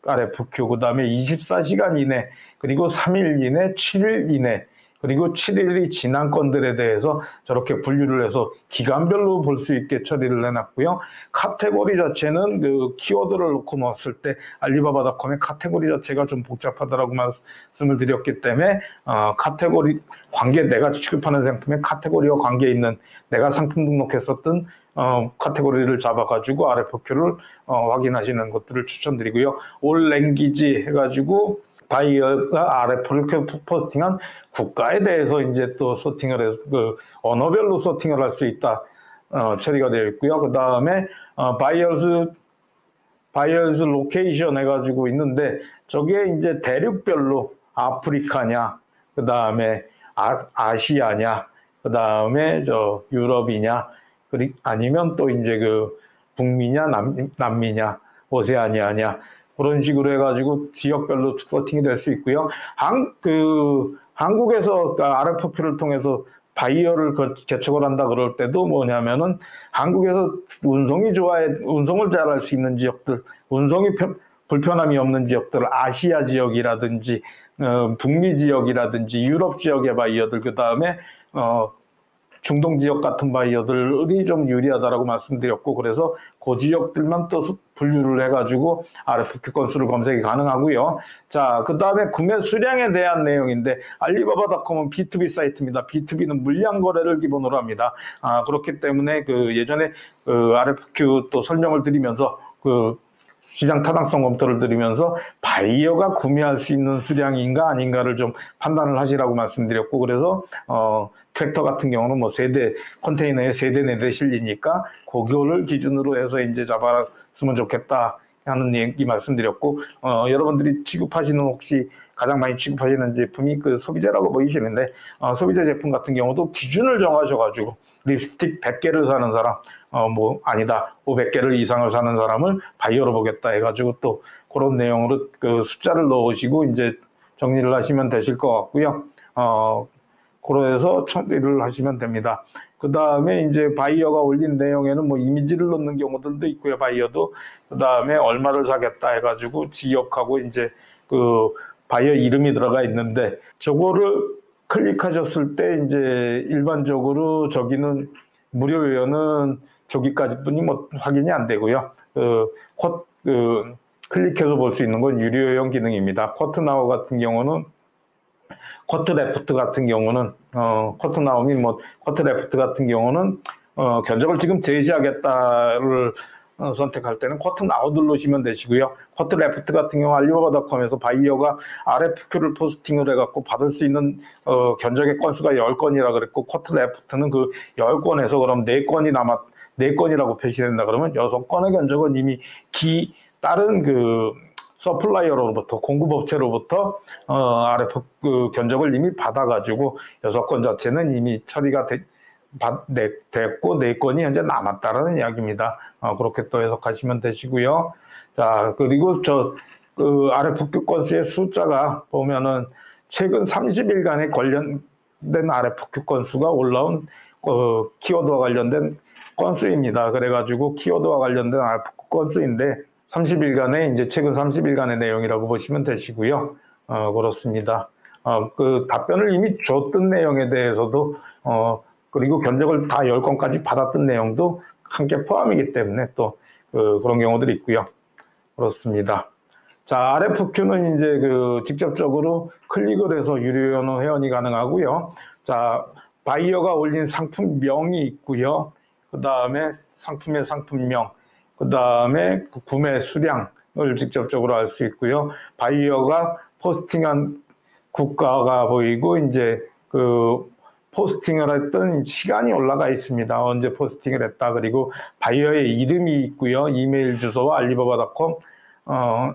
RFQ, 그 다음에 24시간 이내, 그리고 3일 이내, 7일 이내, 그리고 7일이 지난 건들에 대해서 저렇게 분류를 해서 기간별로 볼 수 있게 처리를 해놨고요. 카테고리 자체는 그 키워드를 놓고 놓았을 때 알리바바닷컴의 카테고리 자체가 좀 복잡하다라고 말씀을 드렸기 때문에 카테고리 관계, 내가 취급하는 상품의 카테고리와 관계 있는 내가 상품 등록했었던 카테고리를 잡아가지고 RFQ를 확인하시는 것들을 추천드리고요. 올 랭귀지 해가지고 바이어가 RFQ 포스팅한 국가에 대해서 이제 또 소팅을 해서 그 언어별로 소팅을 할 수 있다 처리가 되어 있고요. 그 다음에 바이어스 로케이션 해가지고 있는데 저게 이제 대륙별로 아프리카냐, 그 다음에 아시아냐, 그 다음에 저 유럽이냐, 그리고 아니면 또 이제 그 북미냐, 남미냐, 오세아니아냐, 그런 식으로 해가지고 지역별로 서팅이 될 수 있고요. 한국에서 RFQ를 통해서 바이어를 개척을 한다 그럴 때도 뭐냐면은 한국에서 운송이 운송을 잘할 수 있는 지역들, 운송이 불편함이 없는 지역들, 아시아 지역이라든지 북미 지역이라든지 유럽 지역의 바이어들, 그 다음에 중동 지역 같은 바이어들이 좀 유리하다라고 말씀드렸고, 그래서 그 지역들만 또 분류를 해가지고 RFQ 건수를 검색이 가능하고요. 자, 그 다음에 구매 수량에 대한 내용인데, 알리바바닷컴은 B2B 사이트입니다. B2B는 물량 거래를 기본으로 합니다. 그렇기 때문에 예전에 RFQ 또 설명을 드리면서 시장 타당성 검토를 드리면서 바이어가 구매할 수 있는 수량인가 아닌가를 좀 판단을 하시라고 말씀드렸고, 그래서 트랙터 같은 경우는 뭐 컨테이너에 3대, 4대 실리니까 그거를 기준으로 해서 이제 잡았으면 좋겠다 하는 얘기 말씀드렸고, 여러분들이 취급하시는, 혹시 가장 많이 취급하시는 제품이 소비자라고 보이시는데, 소비자 제품 같은 경우도 기준을 정하셔가지고 립스틱 100개를 사는 사람, 아니다, 500개를 이상을 사는 사람을 바이어로 보겠다 해가지고 또 그런 내용으로 숫자를 넣으시고 이제 정리를 하시면 되실 것 같고요. 그래서 처리를 하시면 됩니다. 그 다음에 이제 바이어가 올린 내용에는 뭐 이미지를 넣는 경우들도 있고요. 바이어도. 그 다음에 얼마를 사겠다 해가지고 지역하고 이제 바이어 이름이 들어가 있는데, 저거를 클릭하셨을 때 이제 일반적으로 저기는 무료 회원은 저기까지 뿐이 뭐 확인이 안 되고요. 클릭해서 볼 수 있는 건 유료 회원 기능입니다. 쿼트나우 같은 경우는, 쿼트레프트 같은 경우는, 쿼트나움이 쿼트레프트 같은 경우는, 견적을 지금 제시하겠다를 선택할 때는 쿼트나우 누르시면 되시고요. 쿼트레프트 같은 경우 알리바바닷컴에서 바이어가 RFQ를 포스팅을 해갖고 받을 수 있는 견적의 건수가 10건이라 그랬고, 쿼트레프트는 그 10건에서 그럼 4건이라고 표시된다 그러면 6건의 견적은 이미 다른 서플라이어로부터 공급업체로부터 RF 그 견적을 이미 받아가지고 6건 자체는 이미 처리가 됐고 4건이 현재 남았다라는 이야기입니다. 그렇게 또 해석하시면 되시고요. 자, 그리고 그 RFQ 건수의 숫자가 보면은 최근 30일간에 관련된 RFQ 건수가 올라온 키워드와 관련된 건수입니다. 그래가지고 키워드와 관련된 RFQ 건수인데 30일간의 이제 최근 30일간의 내용이라고 보시면 되시고요. 그렇습니다. 그 답변을 이미 줬던 내용에 대해서도 그리고 견적을 다 10건까지 받았던 내용도 함께 포함이기 때문에 또 그런 경우들이 있고요. 그렇습니다. 자, RFQ는 이제 그 직접적으로 클릭을 해서 유료 회원이 가능하고요. 자, 바이어가 올린 상품명이 있고요. 그 다음에 상품의 상품명, 그 다음에 구매 수량을 직접적으로 알 수 있고요. 바이어가 포스팅한 국가가 보이고 이제 그 포스팅을 했던 시간이 올라가 있습니다. 언제 포스팅을 했다. 그리고 바이어의 이름이 있고요. 이메일 주소와 알리바바닷컴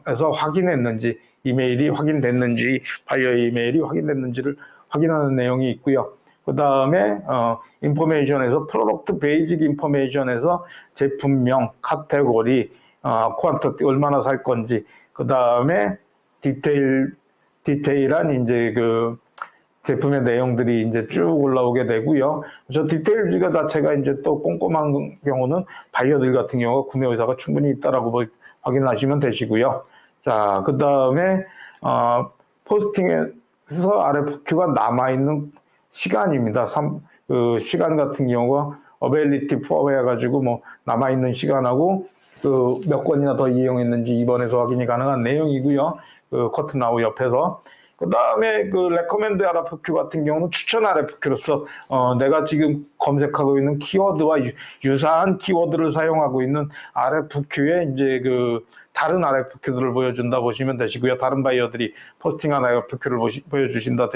에서 확인했는지, 이메일이 확인됐는지, 바이어의 이메일이 확인됐는지를 확인하는 내용이 있고요. 그 다음에 인포메이션에서 프로덕트 베이직 인포메이션에서 제품명, 카테고리, 퀀터티 얼마나 살 건지, 그 다음에 디테일한 이제 그 제품의 내용들이 이제 쭉 올라오게 되고요. 저 디테일즈가 자체가 이제 또 꼼꼼한 경우는 바이어들 같은 경우가 구매 의사가 충분히 있다라고 확인하시면 되시고요. 자, 그 다음에 포스팅에서 RFQ가 남아있는 시간입니다. 그 시간 같은 경우가 어베일리티 포함해가지고 뭐 남아있는 시간하고 그 몇 건이나 더 이용했는지 이번에서 확인이 가능한 내용이고요. 그 커튼 나우 옆에서. 그 다음에 그 레코멘드 RFQ 같은 경우는 추천 RFQ로서 내가 지금 검색하고 있는 키워드와 유사한 키워드를 사용하고 있는 RFQ에 이제 그 다른 RFQ들을 보여준다 보시면 되시고요. 다른 바이어들이 포스팅한 RFQ를 보여주신다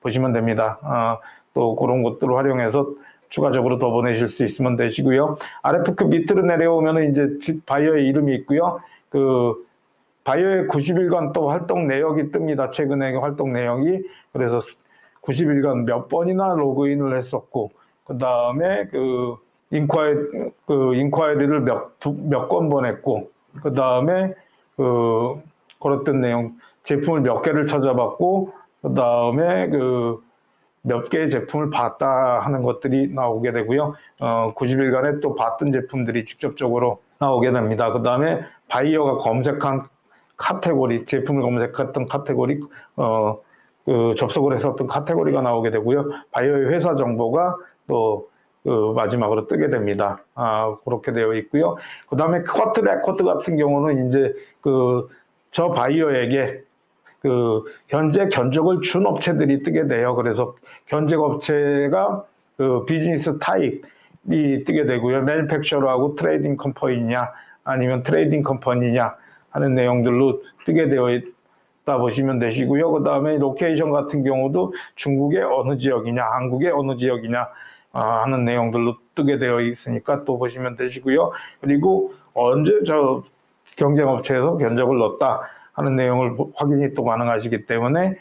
보시면 됩니다. 또 그런 것들을 활용해서 추가적으로 더 보내실 수 있으면 되시고요. RFQ 밑으로 내려오면 이제 바이어의 이름이 있고요. 그 바이어의 90일간 또 활동 내역이 뜹니다. 최근에 활동 내역이. 그래서 90일간 몇 번이나 로그인을 했었고, 그 다음에 그 인콰이리를 몇 건 보냈고, 그 다음에 그랬던 내용, 제품을 몇 개를 찾아봤고, 그 다음에 몇 개의 제품을 봤다 하는 것들이 나오게 되고요. 90일간에 또 봤던 제품들이 직접적으로 나오게 됩니다. 그 다음에 바이어가 검색한 카테고리, 제품을 검색했던 카테고리, 접속을 했었던 카테고리가 나오게 되고요. 바이어의 회사 정보가 또 마지막으로 뜨게 됩니다. 그렇게 되어 있고요. 그 다음에 쿼트 레코드 같은 경우는 이제 저 바이어에게 현재 견적을 준 업체들이 뜨게 돼요. 그래서 견적 업체가 비즈니스 타입이 뜨게 되고요. 매니팩처러하고 트레이딩 컴퍼니냐 아니면 트레이딩 컴퍼니냐 하는 내용들로 뜨게 되어 있다 보시면 되시고요. 그 다음에 로케이션 같은 경우도 중국의 어느 지역이냐, 한국의 어느 지역이냐 하는 내용들로 뜨게 되어 있으니까 또 보시면 되시고요. 그리고 언제 저 경쟁업체에서 견적을 넣었다 하는 내용을 확인이 또 가능하시기 때문에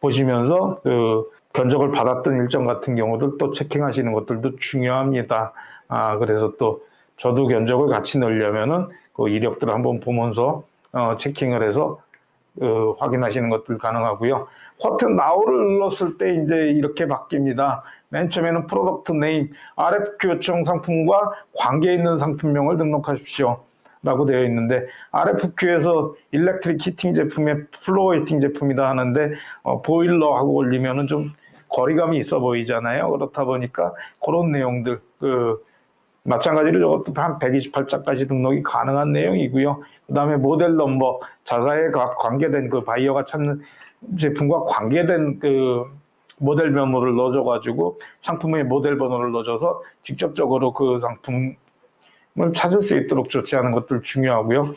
보시면서 견적을 받았던 일정 같은 경우들 또 체킹하시는 것들도 중요합니다. 그래서 또 저도 견적을 같이 넣으려면은 그 이력들을 한번 보면서 체킹을 해서 확인하시는 것들 가능하고요. 쿼트 나우를 눌렀을 때 이제 이렇게 바뀝니다. 맨 처음에는 프로덕트 네임, RFQ 요청 상품과 관계 있는 상품명을 등록하십시오 라고 되어 있는데, RFQ에서 일렉트릭 히팅 제품의 플로어 히팅 제품이다 하는데 보일러하고 올리면은 좀 거리감이 있어 보이잖아요. 그렇다 보니까 그런 내용들 마찬가지로 저것도 한 128자까지 등록이 가능한 내용이고요. 그 다음에 모델 넘버, 자사에 관계된 바이어가 찾는 제품과 관계된 모델 번호를 넣어줘가지고 상품의 모델 번호를 넣어줘서 직접적으로 그 상품을 찾을 수 있도록 조치하는 것들 중요하고요.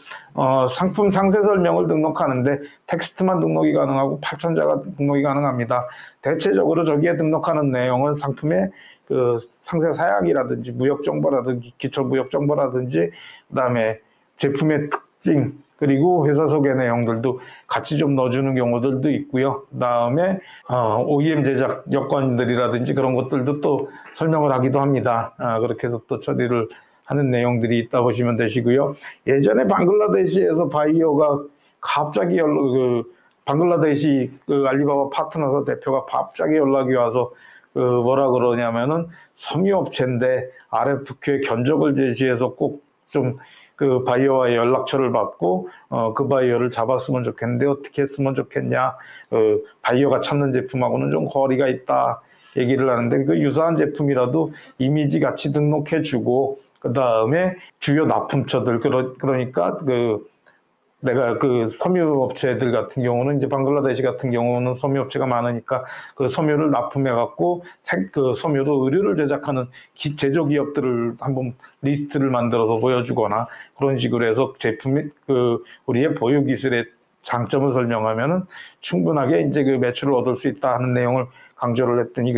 상품 상세 설명을 등록하는데 텍스트만 등록이 가능하고 8천자가 등록이 가능합니다. 대체적으로 저기에 등록하는 내용은 상품의 상세 사양이라든지 무역 정보라든지 기초 무역 정보라든지 그다음에 제품의 특징, 그리고 회사 소개 내용들도 같이 좀 넣어주는 경우들도 있고요. 그다음에 OEM 제작 여건들이라든지 그런 것들도 또 설명을 하기도 합니다. 그렇게 해서 또 처리를 하는 내용들이 있다 보시면 되시고요. 예전에 방글라데시에서 바이오가 갑자기 방글라데시 알리바바 파트너사 대표가 갑자기 연락이 와서 뭐라 그러냐면은 섬유업체인데 RFQ에 견적을 제시해서 꼭 좀 바이오와의 연락처를 받고 그 바이오를 잡았으면 좋겠는데 어떻게 했으면 좋겠냐. 바이오가 찾는 제품하고는 좀 거리가 있다 얘기를 하는데 그 유사한 제품이라도 이미지 같이 등록해주고 그 다음에 주요 납품처들 그러니까 내가 섬유업체들 같은 경우는 이제 방글라데시 같은 경우는 섬유업체가 많으니까 그 섬유를 납품해갖고 그 섬유로 의류를 제작하는 제조기업들을 한번 리스트를 만들어서 보여주거나 그런 식으로 해서 제품이 우리의 보유 기술의 장점을 설명하면은 충분하게 이제 매출을 얻을 수 있다 하는 내용을 강조를 했더니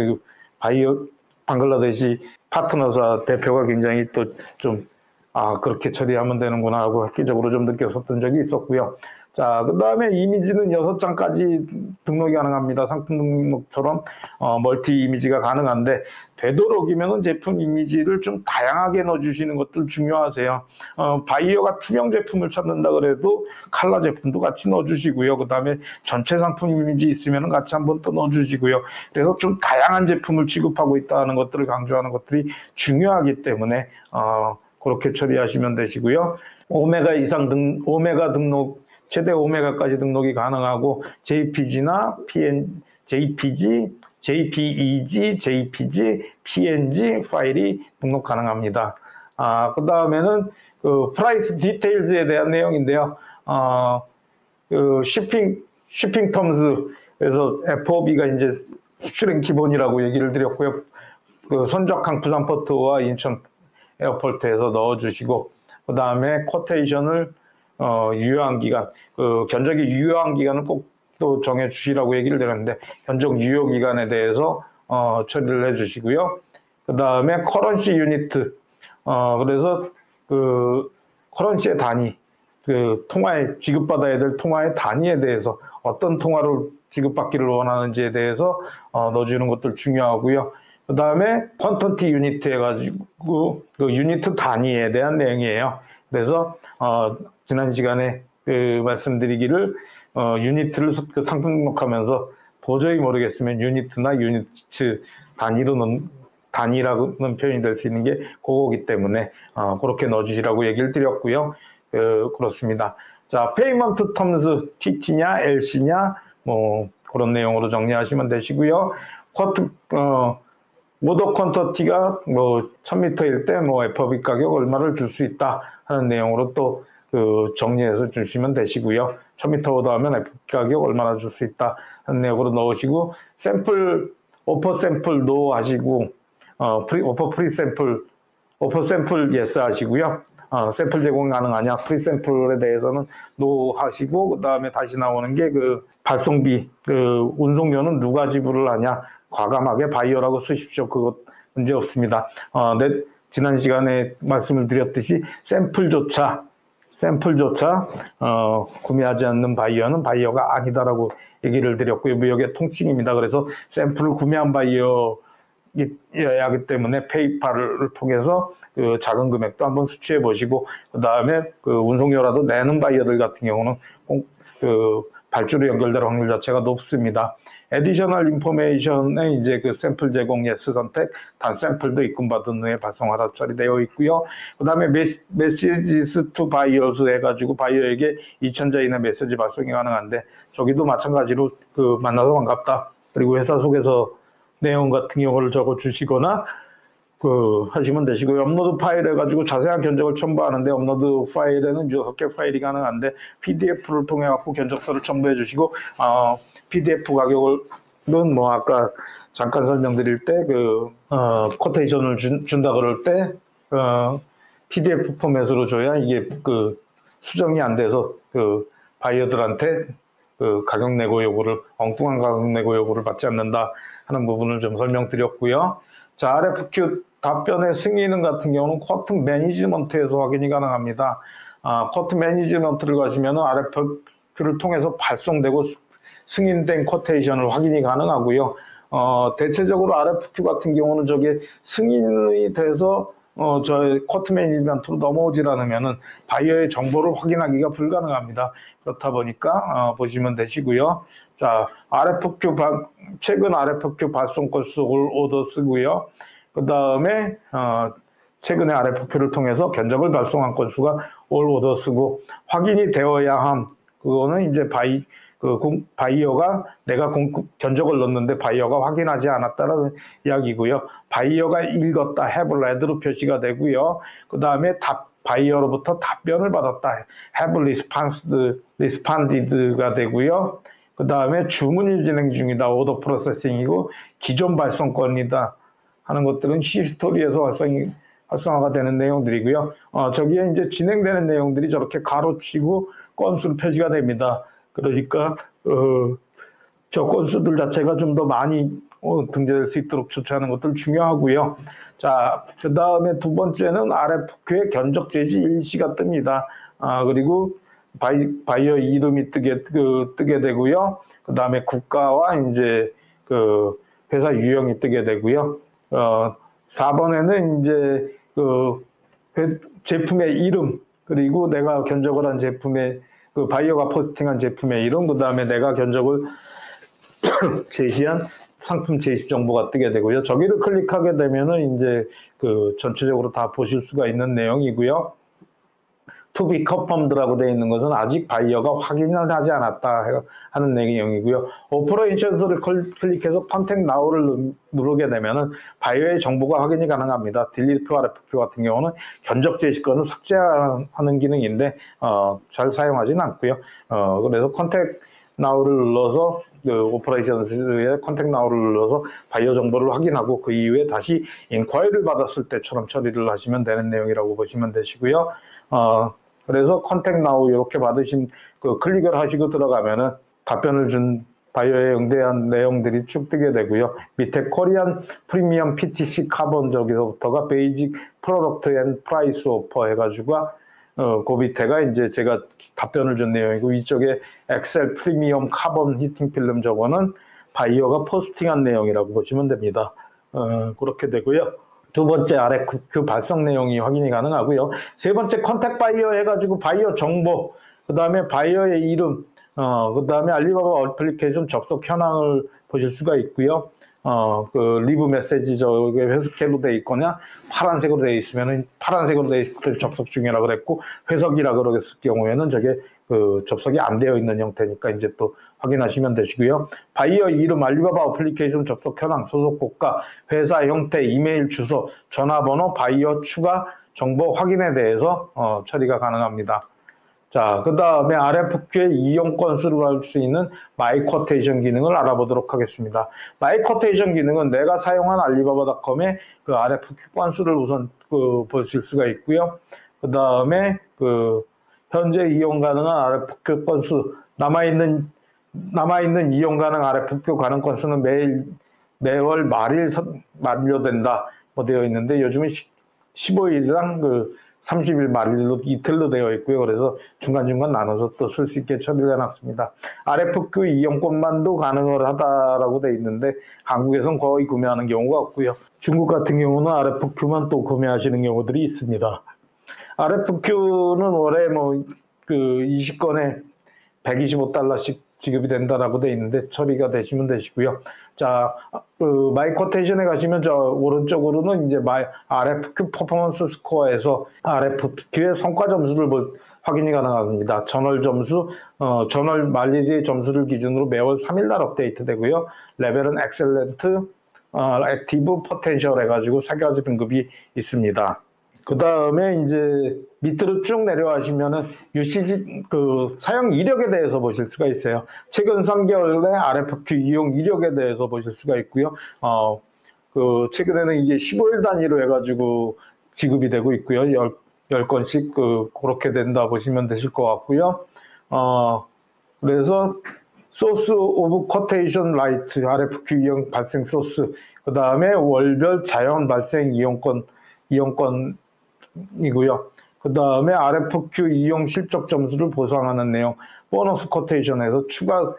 방글라데시 파트너사 대표가 굉장히 또 좀 그렇게 처리하면 되는구나 하고 획기적으로 좀 느꼈었던 적이 있었고요. 자, 그 다음에 이미지는 6장까지 등록이 가능합니다. 상품 등록처럼 멀티 이미지가 가능한데 되도록이면 제품 이미지를 좀 다양하게 넣어주시는 것들 중요하세요. 바이오가 투명 제품을 찾는다 그래도 칼라 제품도 같이 넣어주시고요. 그 다음에 전체 상품 이미지 있으면 같이 한번 또 넣어주시고요. 그래서 좀 다양한 제품을 취급하고 있다는 것들을 강조하는 것들이 중요하기 때문에 그렇게 처리하시면 되시고요. 오메가 등록, 최대 오메가까지 등록이 가능하고 JPG나 JPG, JPG, PNG 파일이 등록 가능합니다. 그 다음에는 프라이스 디테일즈에 대한 내용인데요. 쉬핑 텀즈, 그래서 FOB가 이제 수출행 기본이라고 얘기를 드렸고요. 선적항 부산 포트와 인천 에어포트에서 넣어주시고, 그 다음에 쿼테이션을 유효한 기간, 견적이 유효한 기간을 꼭 또 정해주시라고 얘기를 드렸는데 견적 유효 기간에 대해서 처리를 해주시고요. 그 다음에 커런시 유니트, 그래서 커런시의 단위, 통화에 지급받아야 될 통화의 단위에 대해서 어떤 통화를 지급받기를 원하는지에 대해서 넣어주는 것들 중요하고요. 그 다음에 퀀턴티 유니트 해가지고 유니트 단위에 대한 내용이에요. 그래서 지난 시간에 말씀드리기를 유니트를 상품 등록하면서 도저히 모르겠으면 유니트나 유니트 단위라는 표현이 될 수 있는 게 그거기 때문에 그렇게 넣어주시라고 얘기를 드렸고요. 그렇습니다. 자, 페이먼트 텀즈 TT냐 LC냐 뭐 그런 내용으로 정리하시면 되시고요. 오더 퀀터티가 1000m일 때 FOB 가격 얼마를 줄 수 있다 하는 내용으로 또 정리해서 주시면 되시고요. 1000m 오더하면 FOB 가격 얼마나 줄 수 있다 하는 내용으로 넣으시고 오퍼 샘플 하시고 오퍼 샘플 예스 하시고요. 샘플 제공 가능하냐 프리 샘플에 대해서는 노 하시고 그 다음에 다시 나오는 게 발송비 운송료는 누가 지불을 하냐 과감하게 바이오라고 쓰십시오. 그것 문제 없습니다. 지난 시간에 말씀을 드렸듯이 샘플조차 구매하지 않는 바이오는 바이오가 아니다라고 얘기를 드렸고요. 무역의 통칭입니다. 그래서 샘플을 구매한 바이오여야 하기 때문에 페이팔을 통해서 작은 금액도 한번 수취해 보시고 그 다음에 운송료라도 내는 바이오들 같은 경우는 발주로 연결될 확률 자체가 높습니다. 에디셔널 인포메이션에 이제 샘플 제공 예스 선택, 단 샘플도 입금받은 후에 발송하라 처리되어 있고요. 그 다음에 메시지스 투 바이어스 해가지고 바이어에게 2000자 이내 메시지 발송이 가능한데 저기도 마찬가지로 만나서 반갑다. 그리고 회사 속에서 내용 같은 경우를 적어 주시거나 하시면 되시고요. 업로드 파일 해가지고 자세한 견적을 첨부하는데 업로드 파일에는 6개 파일이 가능한데 PDF를 통해 갖고 견적서를 첨부해 주시고 PDF 가격은 아까 잠깐 설명드릴 때 쿼테이션을 준다 그럴 때 PDF 포맷으로 줘야 이게 수정이 안 돼서 바이어들한테 가격 내고 요구를 엉뚱한 가격 내고 요구를 받지 않는다 하는 부분을 좀 설명드렸고요. 자, RFQ 답변의 승인은 같은 경우는 쿼트 매니지먼트에서 확인이 가능합니다. 쿼트 매니지먼트를 가시면은 RFQ를 통해서 발송되고 승인된 쿼테이션을 확인이 가능하고요. 대체적으로 RFQ 같은 경우는 저게 승인이 돼서 저희 쿼트 매니지먼트로 넘어오질 않으면은 바이어의 정보를 확인하기가 불가능합니다. 그렇다 보니까 보시면 되시고요. 자, 최근 RFQ 발송 건수 올 오더 쓰고요. 그 다음에 최근에 RFQ를 통해서 견적을 발송한 건수가 올 오더 쓰고, 확인이 되어야 함. 그거는 이제 바이어가 내가 견적을 넣었는데 바이어가 확인하지 않았다라는 이야기고요. 바이어가 읽었다, have read로 표시가 되고요. 그 다음에 바이어로부터 답변을 받았다, have responded가 되고요. 그 다음에 주문이 진행 중이다, 오더 프로세싱이고, 기존 발송권이다 하는 것들은 히스토리에서 활성화가 되는 내용들이고요. 저기에 이제 진행되는 내용들이 저렇게 가로치고 건수로 표시가 됩니다. 그러니까 저 건수들 자체가 좀 더 많이 등재될 수 있도록 조치하는 것들 중요하고요. 자, 그 다음에 두 번째는 RFQ의 견적 제시 일시가 뜹니다. 그리고 바이어 이름이 뜨게 되고요. 그 다음에 국가와 이제 그 회사 유형이 뜨게 되고요. 4번에는 이제 제품의 이름, 그리고 내가 견적을 한 제품의 바이어가 포스팅한 제품의 이름, 그 다음에 내가 견적을 제시한 상품 제시 정보가 뜨게 되고요. 저기를 클릭하게 되면은 이제 전체적으로 다 보실 수가 있는 내용이고요. To be confirmed라고 되어 있는 것은 아직 바이어가 확인을 하지 않았다 하는 내용이고요. 오퍼레이션스를 클릭해서 컨택 나우를 누르게 되면은 바이어의 정보가 확인이 가능합니다. 딜리트 RFQ 같은 경우는 견적 제시권을 삭제하는 기능인데 잘 사용하지는 않고요. 그래서 컨택 나우를 눌러서 오퍼레이션스의 컨택 나우를 눌러서 바이어 정보를 확인하고 그 이후에 다시 인콰이리를 받았을 때처럼 처리를 하시면 되는 내용이라고 보시면 되시고요. 그래서 컨택 나우 이렇게 받으신 클릭을 하시고 들어가면은 답변을 준 바이어에 응대한 내용들이 쭉 뜨게 되고요. 밑에 코리안 프리미엄 PTC 카본 저기서부터가 베이직 프로덕트 앤 프라이스 오퍼 해가지고 그 밑에가 이제 제가 답변을 준 내용이고, 위쪽에 엑셀 프리미엄 카본 히팅 필름 저거는 바이어가 포스팅한 내용이라고 보시면 됩니다. 그렇게 되고요. 두 번째 RFQ 발송 내용이 확인이 가능하고요. 세 번째 컨택 바이어 해가지고 바이어 정보, 그 다음에 바이어의 이름, 그 다음에 알리바바 어플리케이션 접속 현황을 보실 수가 있고요. 리브 메시지 저게 회색으로 되어 있거나 파란색으로 되어 있으면은 파란색으로 되어 있을 때 접속 중이라 그랬고, 회색이라 그랬을 경우에는 저게 접속이 안 되어 있는 형태니까 이제 또 확인하시면 되시고요. 바이어 이름, 알리바바 어플리케이션 접속 현황, 소속 국가, 회사 형태, 이메일 주소, 전화번호, 바이어 추가 정보 확인에 대해서 처리가 가능합니다. 자, 그 다음에 RFQ의 이용 건수를 알 수 있는 마이 쿼테이션 기능을 알아보도록 하겠습니다. 마이 쿼테이션 기능은 내가 사용한 알리바바닷컴의 RFQ 건수를 우선 보실 수가 있고요. 그 다음에 현재 이용 가능한 RFQ 건수, 남아있는 이용 가능 RFQ 가능 건수는 매월 말일 만료된다 되어 있는데, 요즘은 15일이랑 30일 말일로 이틀로 되어 있고요. 그래서 중간중간 나눠서 또 쓸 수 있게 처리를 해놨습니다. RFQ 이용권만도 가능을 하다라고 되어 있는데, 한국에선 거의 구매하는 경우가 없고요. 중국 같은 경우는 RFQ만 또 구매하시는 경우들이 있습니다. RFQ는 월에 20건에 125달러씩 지급이 된다라고 되어 있는데 처리가 되시면 되시고요. 자, 마이 쿼테이션에 가시면 저 오른쪽으로는 이제 RFQ 퍼포먼스 스코어에서 RFQ의 성과 점수를 확인이 가능합니다. 저널 점수, 저널 말일의 점수를 기준으로 매월 3일날 업데이트 되고요. 레벨은 엑셀런트, 액티브, 포텐셜 해가지고 3가지 등급이 있습니다. 그 다음에 이제 밑으로 쭉 내려가시면은 UCG 사용 이력에 대해서 보실 수가 있어요. 최근 3개월의 RFQ 이용 이력에 대해서 보실 수가 있고요. 최근에는 이게 15일 단위로 해가지고 지급이 되고 있고요. 10건씩 그렇게 된다 보시면 되실 것 같고요. 그래서 소스 오브 쿼테이션 라이트, RFQ 이용 발생 소스, 그 다음에 월별 자연 발생 이용권이고요. 그 다음에 RFQ 이용 실적 점수를 보상하는 내용, 보너스 쿼테이션에서 추가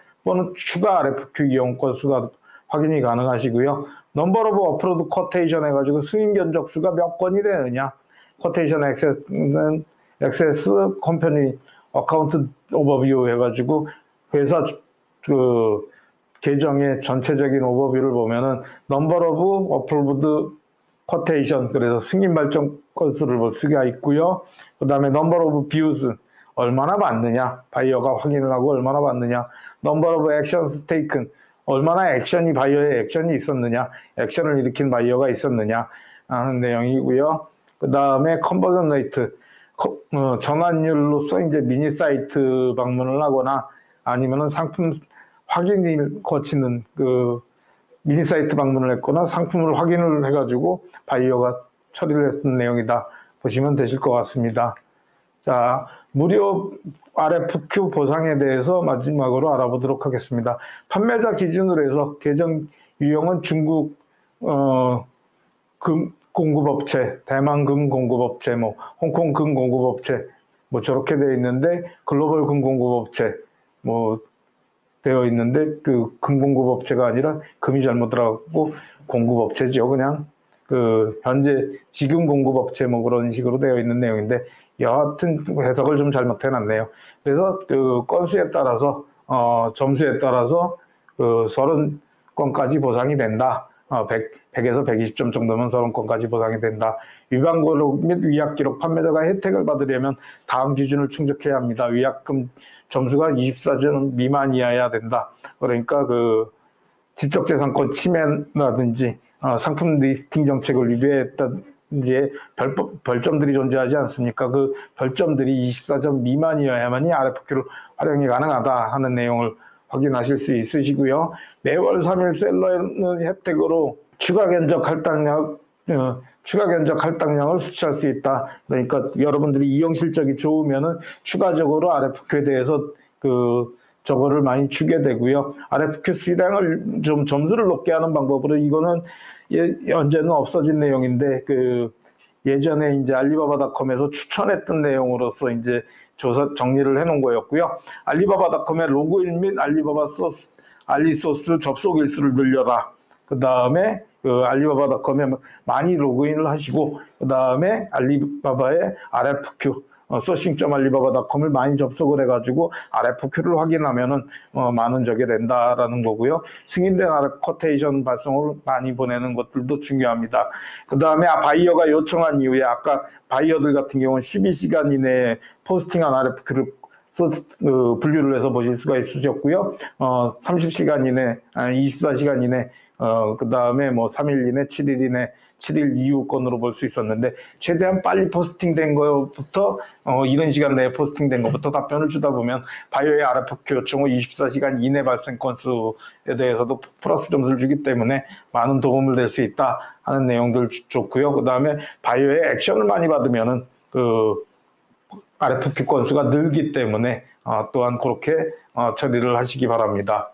RFQ 이용 건수가 확인이 가능하시고요. 넘버 오브 어프로드 쿼테이션 해가지고 승인 견적 수가 몇 건이 되느냐, 쿼테이션 액세스 컴퍼니 어카운트 오버뷰 해가지고 회사 그 계정의 전체적인 오버뷰를 보면은 넘버 오브 어프로드 쿼테이션, 그래서 승인 발전 건수를 볼 수가 있고요. 그 다음에 넘버 오브 뷰즈, 얼마나 받느냐, 바이어가 확인을 하고 얼마나 받느냐, 넘버 오브 액션스 테이큰, 얼마나 바이어의 액션이 있었느냐, 액션을 일으킨 바이어가 있었느냐 하는 내용이고요. 그 다음에 컨버전 레이트, 전환율로서 이제 미니 사이트 방문을 하거나 아니면은 상품 확인을 거치는 그 미니 사이트 방문을 했거나 상품을 확인을 해가지고 바이어가 처리를 했던 내용이다 보시면 되실 것 같습니다. 자, 무료 RFQ 보상에 대해서 마지막으로 알아보도록 하겠습니다. 판매자 기준으로 해서 계정 유형은 중국 금 공급업체, 대만 금 공급업체, 뭐 홍콩 금 공급업체, 뭐 저렇게 되어 있는데 글로벌 금 공급업체 뭐 되어 있는데 그 금 공급업체가 아니라 금이 잘못 들어가고 공급업체죠. 그냥 그 현재 지금 공급업체 뭐 그런 식으로 되어 있는 내용인데 여하튼 해석을 좀 잘못해 놨네요. 그래서 그 건수에 따라서 점수에 따라서 그 30건까지 보상이 된다. 100에서 120점 정도면 30건까지 보상이 된다. 위반 기록 및 위약 기록, 판매자가 혜택을 받으려면 다음 기준을 충족해야 합니다. 위약금 점수가 24점 미만이어야 된다. 그러니까 그 지적재산권 침해라든지 상품 리스팅 정책을 위배했다든지 별점들이 존재하지 않습니까? 그 별점들이 24점 미만이어야만이 RFQ를 활용이 가능하다 하는 내용을 확인하실 수 있으시고요. 매월 3일 셀러는 혜택으로 추가 견적 할당량을 수취할 수 있다. 그러니까 여러분들이 이용 실적이 좋으면은 추가적으로 RFQ에 대해서 저거를 많이 주게 되고요. RFQ 수량을 좀 점수를 높게 하는 방법으로, 이거는 언제는 없어진 내용인데 예전에 이제 알리바바닷컴에서 추천했던 내용으로서 이제 조사 정리를 해놓은 거였고요. 알리바바닷컴의 로그인 및 알리소스 접속 일수를 늘려라. 그 다음에 알리바바닷컴에 많이 로그인을 하시고, 그 다음에 알리바바의 RFQ sourcing.alibaba.com을 많이 접속을 해가지고 RFQ를 확인하면은 많은 적이 된다라는 거고요. 승인된 쿼테이션 발송을 많이 보내는 것들도 중요합니다. 그 다음에 바이어가 요청한 이후에, 아까 바이어들 같은 경우는 12시간 이내에 포스팅한 RFQ를 분류를 해서 보실 수가 있으셨고요. 30시간 이내, 24시간 이내, 그 다음에 뭐 3일 이내, 7일 이내, 7일 이후 건으로 볼 수 있었는데, 최대한 빨리 포스팅된 거부터 이런 시간 내에 포스팅된 것부터 답변을 주다 보면 바이오의 RFQ 요청 후 24시간 이내 발생 건수에 대해서도 플러스 점수를 주기 때문에 많은 도움을 될 수 있다 하는 내용들 좋고요. 그 다음에 바이오의 액션을 많이 받으면은 RFQ 건수가 늘기 때문에 또한 그렇게 처리를 하시기 바랍니다.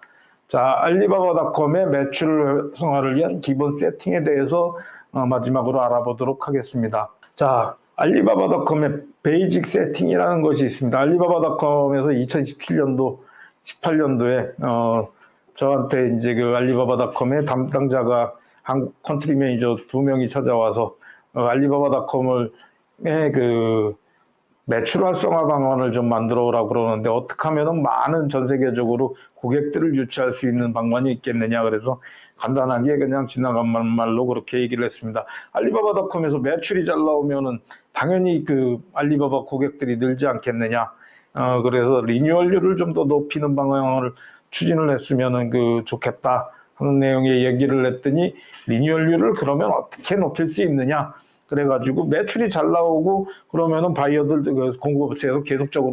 자, 알리바바닷컴의 매출 활성화를 위한 기본 세팅에 대해서 마지막으로 알아보도록 하겠습니다. 자, 알리바바닷컴의 베이직 세팅이라는 것이 있습니다. 알리바바닷컴에서 2017년도, 18년도에 저한테 이제 알리바바닷컴의 담당자가 한국 컨트리 매니저 2명이 찾아와서 알리바바닷컴을 매출 활성화 방안을 좀 만들어 오라고 그러는데, 어떻게 하면 많은 전 세계적으로 고객들을 유치할 수 있는 방안이 있겠느냐. 그래서 간단하게 그냥 지나간 말로 그렇게 얘기를 했습니다. 알리바바닷컴에서 매출이 잘 나오면은 당연히 알리바바 고객들이 늘지 않겠느냐. 그래서 리뉴얼률을 좀 더 높이는 방향을 추진을 했으면은 좋겠다 하는 내용의 얘기를 했더니, 리뉴얼률을 그러면 어떻게 높일 수 있느냐. 그래가지고 매출이 잘 나오고 그러면은 바이어들 공급업체에서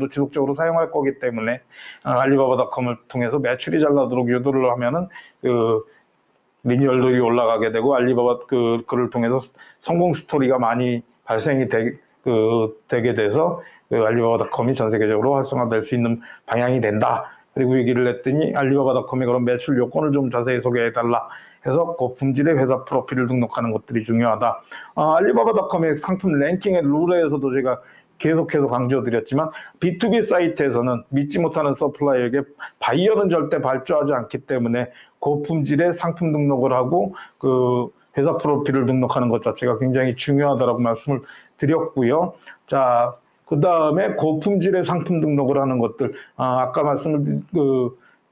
지속적으로 사용할 거기 때문에 알리바바닷컴을 통해서 매출이 잘 나도록 유도를 하면은 리뉴얼률이 올라가게 되고, 알리바바 그를 통해서 성공 스토리가 많이 발생이 되게 돼서 알리바바닷컴이 전 세계적으로 활성화될 수 있는 방향이 된다. 그리고 얘기를 했더니 알리바바닷컴의 그런 매출 요건을 좀 자세히 소개해달라 해서 고품질의 회사 프로필을 등록하는 것들이 중요하다. 알리바바닷컴의 상품 랭킹의 룰에서도 제가 계속해서 강조드렸지만 B2B 사이트에서는 믿지 못하는 서플라이어에게 바이어는 절대 발주하지 않기 때문에 고품질의 상품 등록을 하고 그 회사 프로필을 등록하는 것 자체가 굉장히 중요하다고 말씀을 드렸고요. 자, 그 다음에 고품질의 상품 등록을 하는 것들, 아까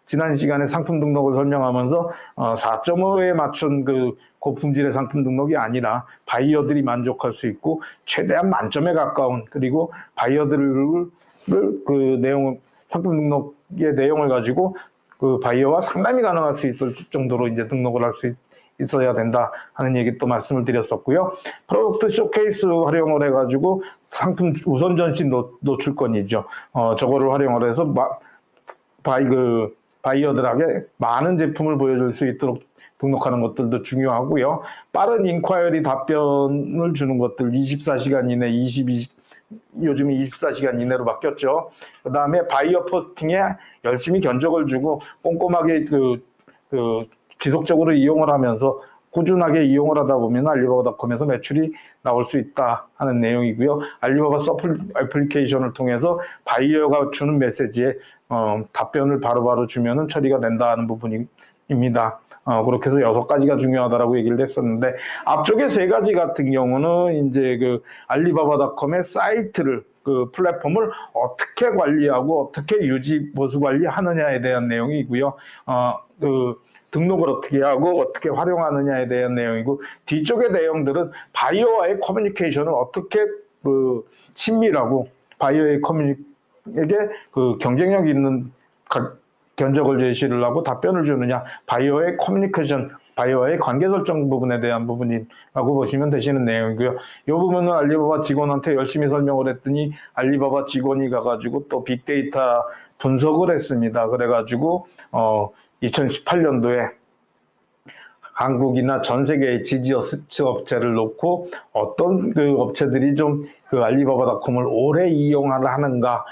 지난 시간에 상품 등록을 설명하면서 4.5에 맞춘 그 고품질의 상품 등록이 아니라 바이어들이 만족할 수 있고 최대한 만점에 가까운, 그리고 바이어들을 상품 등록의 내용을 가지고 그 바이어와 상담이 가능할 수 있을 정도로 이제 등록을 할 수 있어야 된다 하는 얘기 또 말씀을 드렸었고요. 프로덕트 쇼케이스 활용을 해가지고 상품 우선 전시 노출권이죠. 저거를 활용을 해서 바이어들에게 많은 제품을 보여줄 수 있도록 등록하는 것들도 중요하고요. 빠른 인콰이어리 답변을 주는 것들 24시간 이내, 요즘은 24시간 이내로 바뀌었죠. 그 다음에 바이어 포스팅에 열심히 견적을 주고 꼼꼼하게 지속적으로 이용을 하면서 꾸준하게 이용을 하다 보면 알리바바닷컴에서 매출이 나올 수 있다 하는 내용이고요. 알리바바 서플 애플리케이션을 통해서 바이어가 주는 메시지에 답변을 바로바로 주면은 처리가 된다는 부분입니다. 그렇게 해서 6가지가 중요하다라고 얘기를 했었는데, 앞쪽에 3가지 같은 경우는 이제 그 알리바바닷컴의 사이트를, 그 플랫폼을 어떻게 관리하고 어떻게 유지 보수 관리하느냐에 대한 내용이고요. 등록을 어떻게 하고 어떻게 활용하느냐에 대한 내용이고, 뒤쪽의 내용들은 바이어와의 커뮤니케이션을 어떻게 친밀하고 바이어의 에게 그 경쟁력 있는 견적을 제시를 하고 답변을 주느냐, 바이어의 커뮤니케이션, 바이어와의 관계 설정 부분에 대한 부분이라고 보시면 되시는 내용이고요. 이 부분은 알리바바 직원한테 열심히 설명을 했더니 알리바바 직원이 가가지고 또 빅데이터 분석을 했습니다. 그래가지고 2018년도에 한국이나 전 세계의 지지어스 업체를 놓고 어떤 그 업체들이 좀 그 알리바바닷컴을 오래 이용을 하는가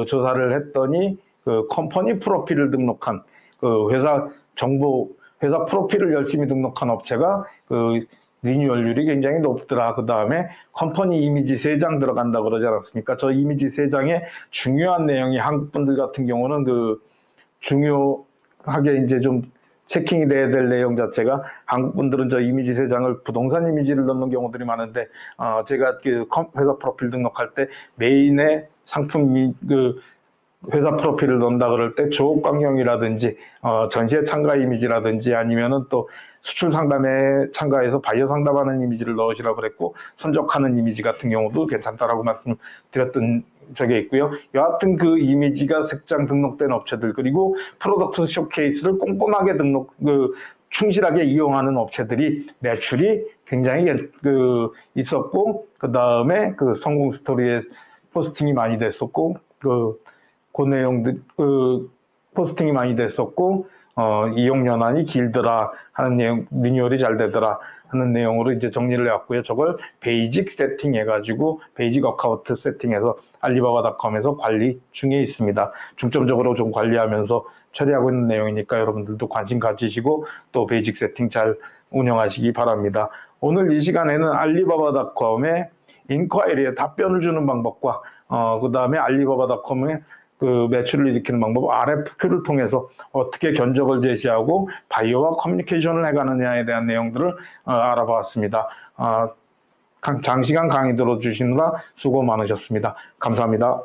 조사를 했더니 그 컴퍼니 프로필을 등록한 회사 프로필을 열심히 등록한 업체가 그 리뉴얼률이 굉장히 높더라. 그 다음에 컴퍼니 이미지 3장 들어간다 그러지 않았습니까? 저 이미지 3장에 중요한 내용이, 한국 분들 같은 경우는 중요하게 이제 좀 체킹이 돼야 될 내용 자체가, 한국 분들은 저 이미지 3장을 부동산 이미지를 넣는 경우들이 많은데, 제가 회사 프로필 등록할 때 메인에 회사 프로필을 넣는다 그럴 때 조업 광경이라든지 전시회 참가 이미지라든지 아니면은 또 수출 상담에 참가해서 바이어 상담하는 이미지를 넣으시라고 그랬고, 선적하는 이미지 같은 경우도 괜찮다라고 말씀드렸던 적이 있고요. 여하튼 그 이미지가 3장 등록된 업체들, 그리고 프로덕트 쇼케이스를 꼼꼼하게 충실하게 이용하는 업체들이 매출이 굉장히 있었고, 그 다음에 그 성공 스토리에 포스팅이 많이 됐었고, 그 내용들, 포스팅이 많이 됐었고, 이용 연한이 길더라 하는 내용, 리뉴얼이 잘 되더라 하는 내용으로 이제 정리를 해왔고요. 저걸 베이직 세팅해가지고, 베이직 어카운트 세팅해서 알리바바닷컴에서 관리 중에 있습니다. 중점적으로 좀 관리하면서 처리하고 있는 내용이니까 여러분들도 관심 가지시고 또 베이직 세팅 잘 운영하시기 바랍니다. 오늘 이 시간에는 알리바바닷컴의 인콰이리에 답변을 주는 방법과 그 다음에 알리바바닷컴의 그 매출을 일으키는 방법, RFQ를 통해서 어떻게 견적을 제시하고 바이어와 커뮤니케이션을 해가느냐에 대한 내용들을 알아봤습니다. 장시간 강의 들어주시느라 수고 많으셨습니다. 감사합니다.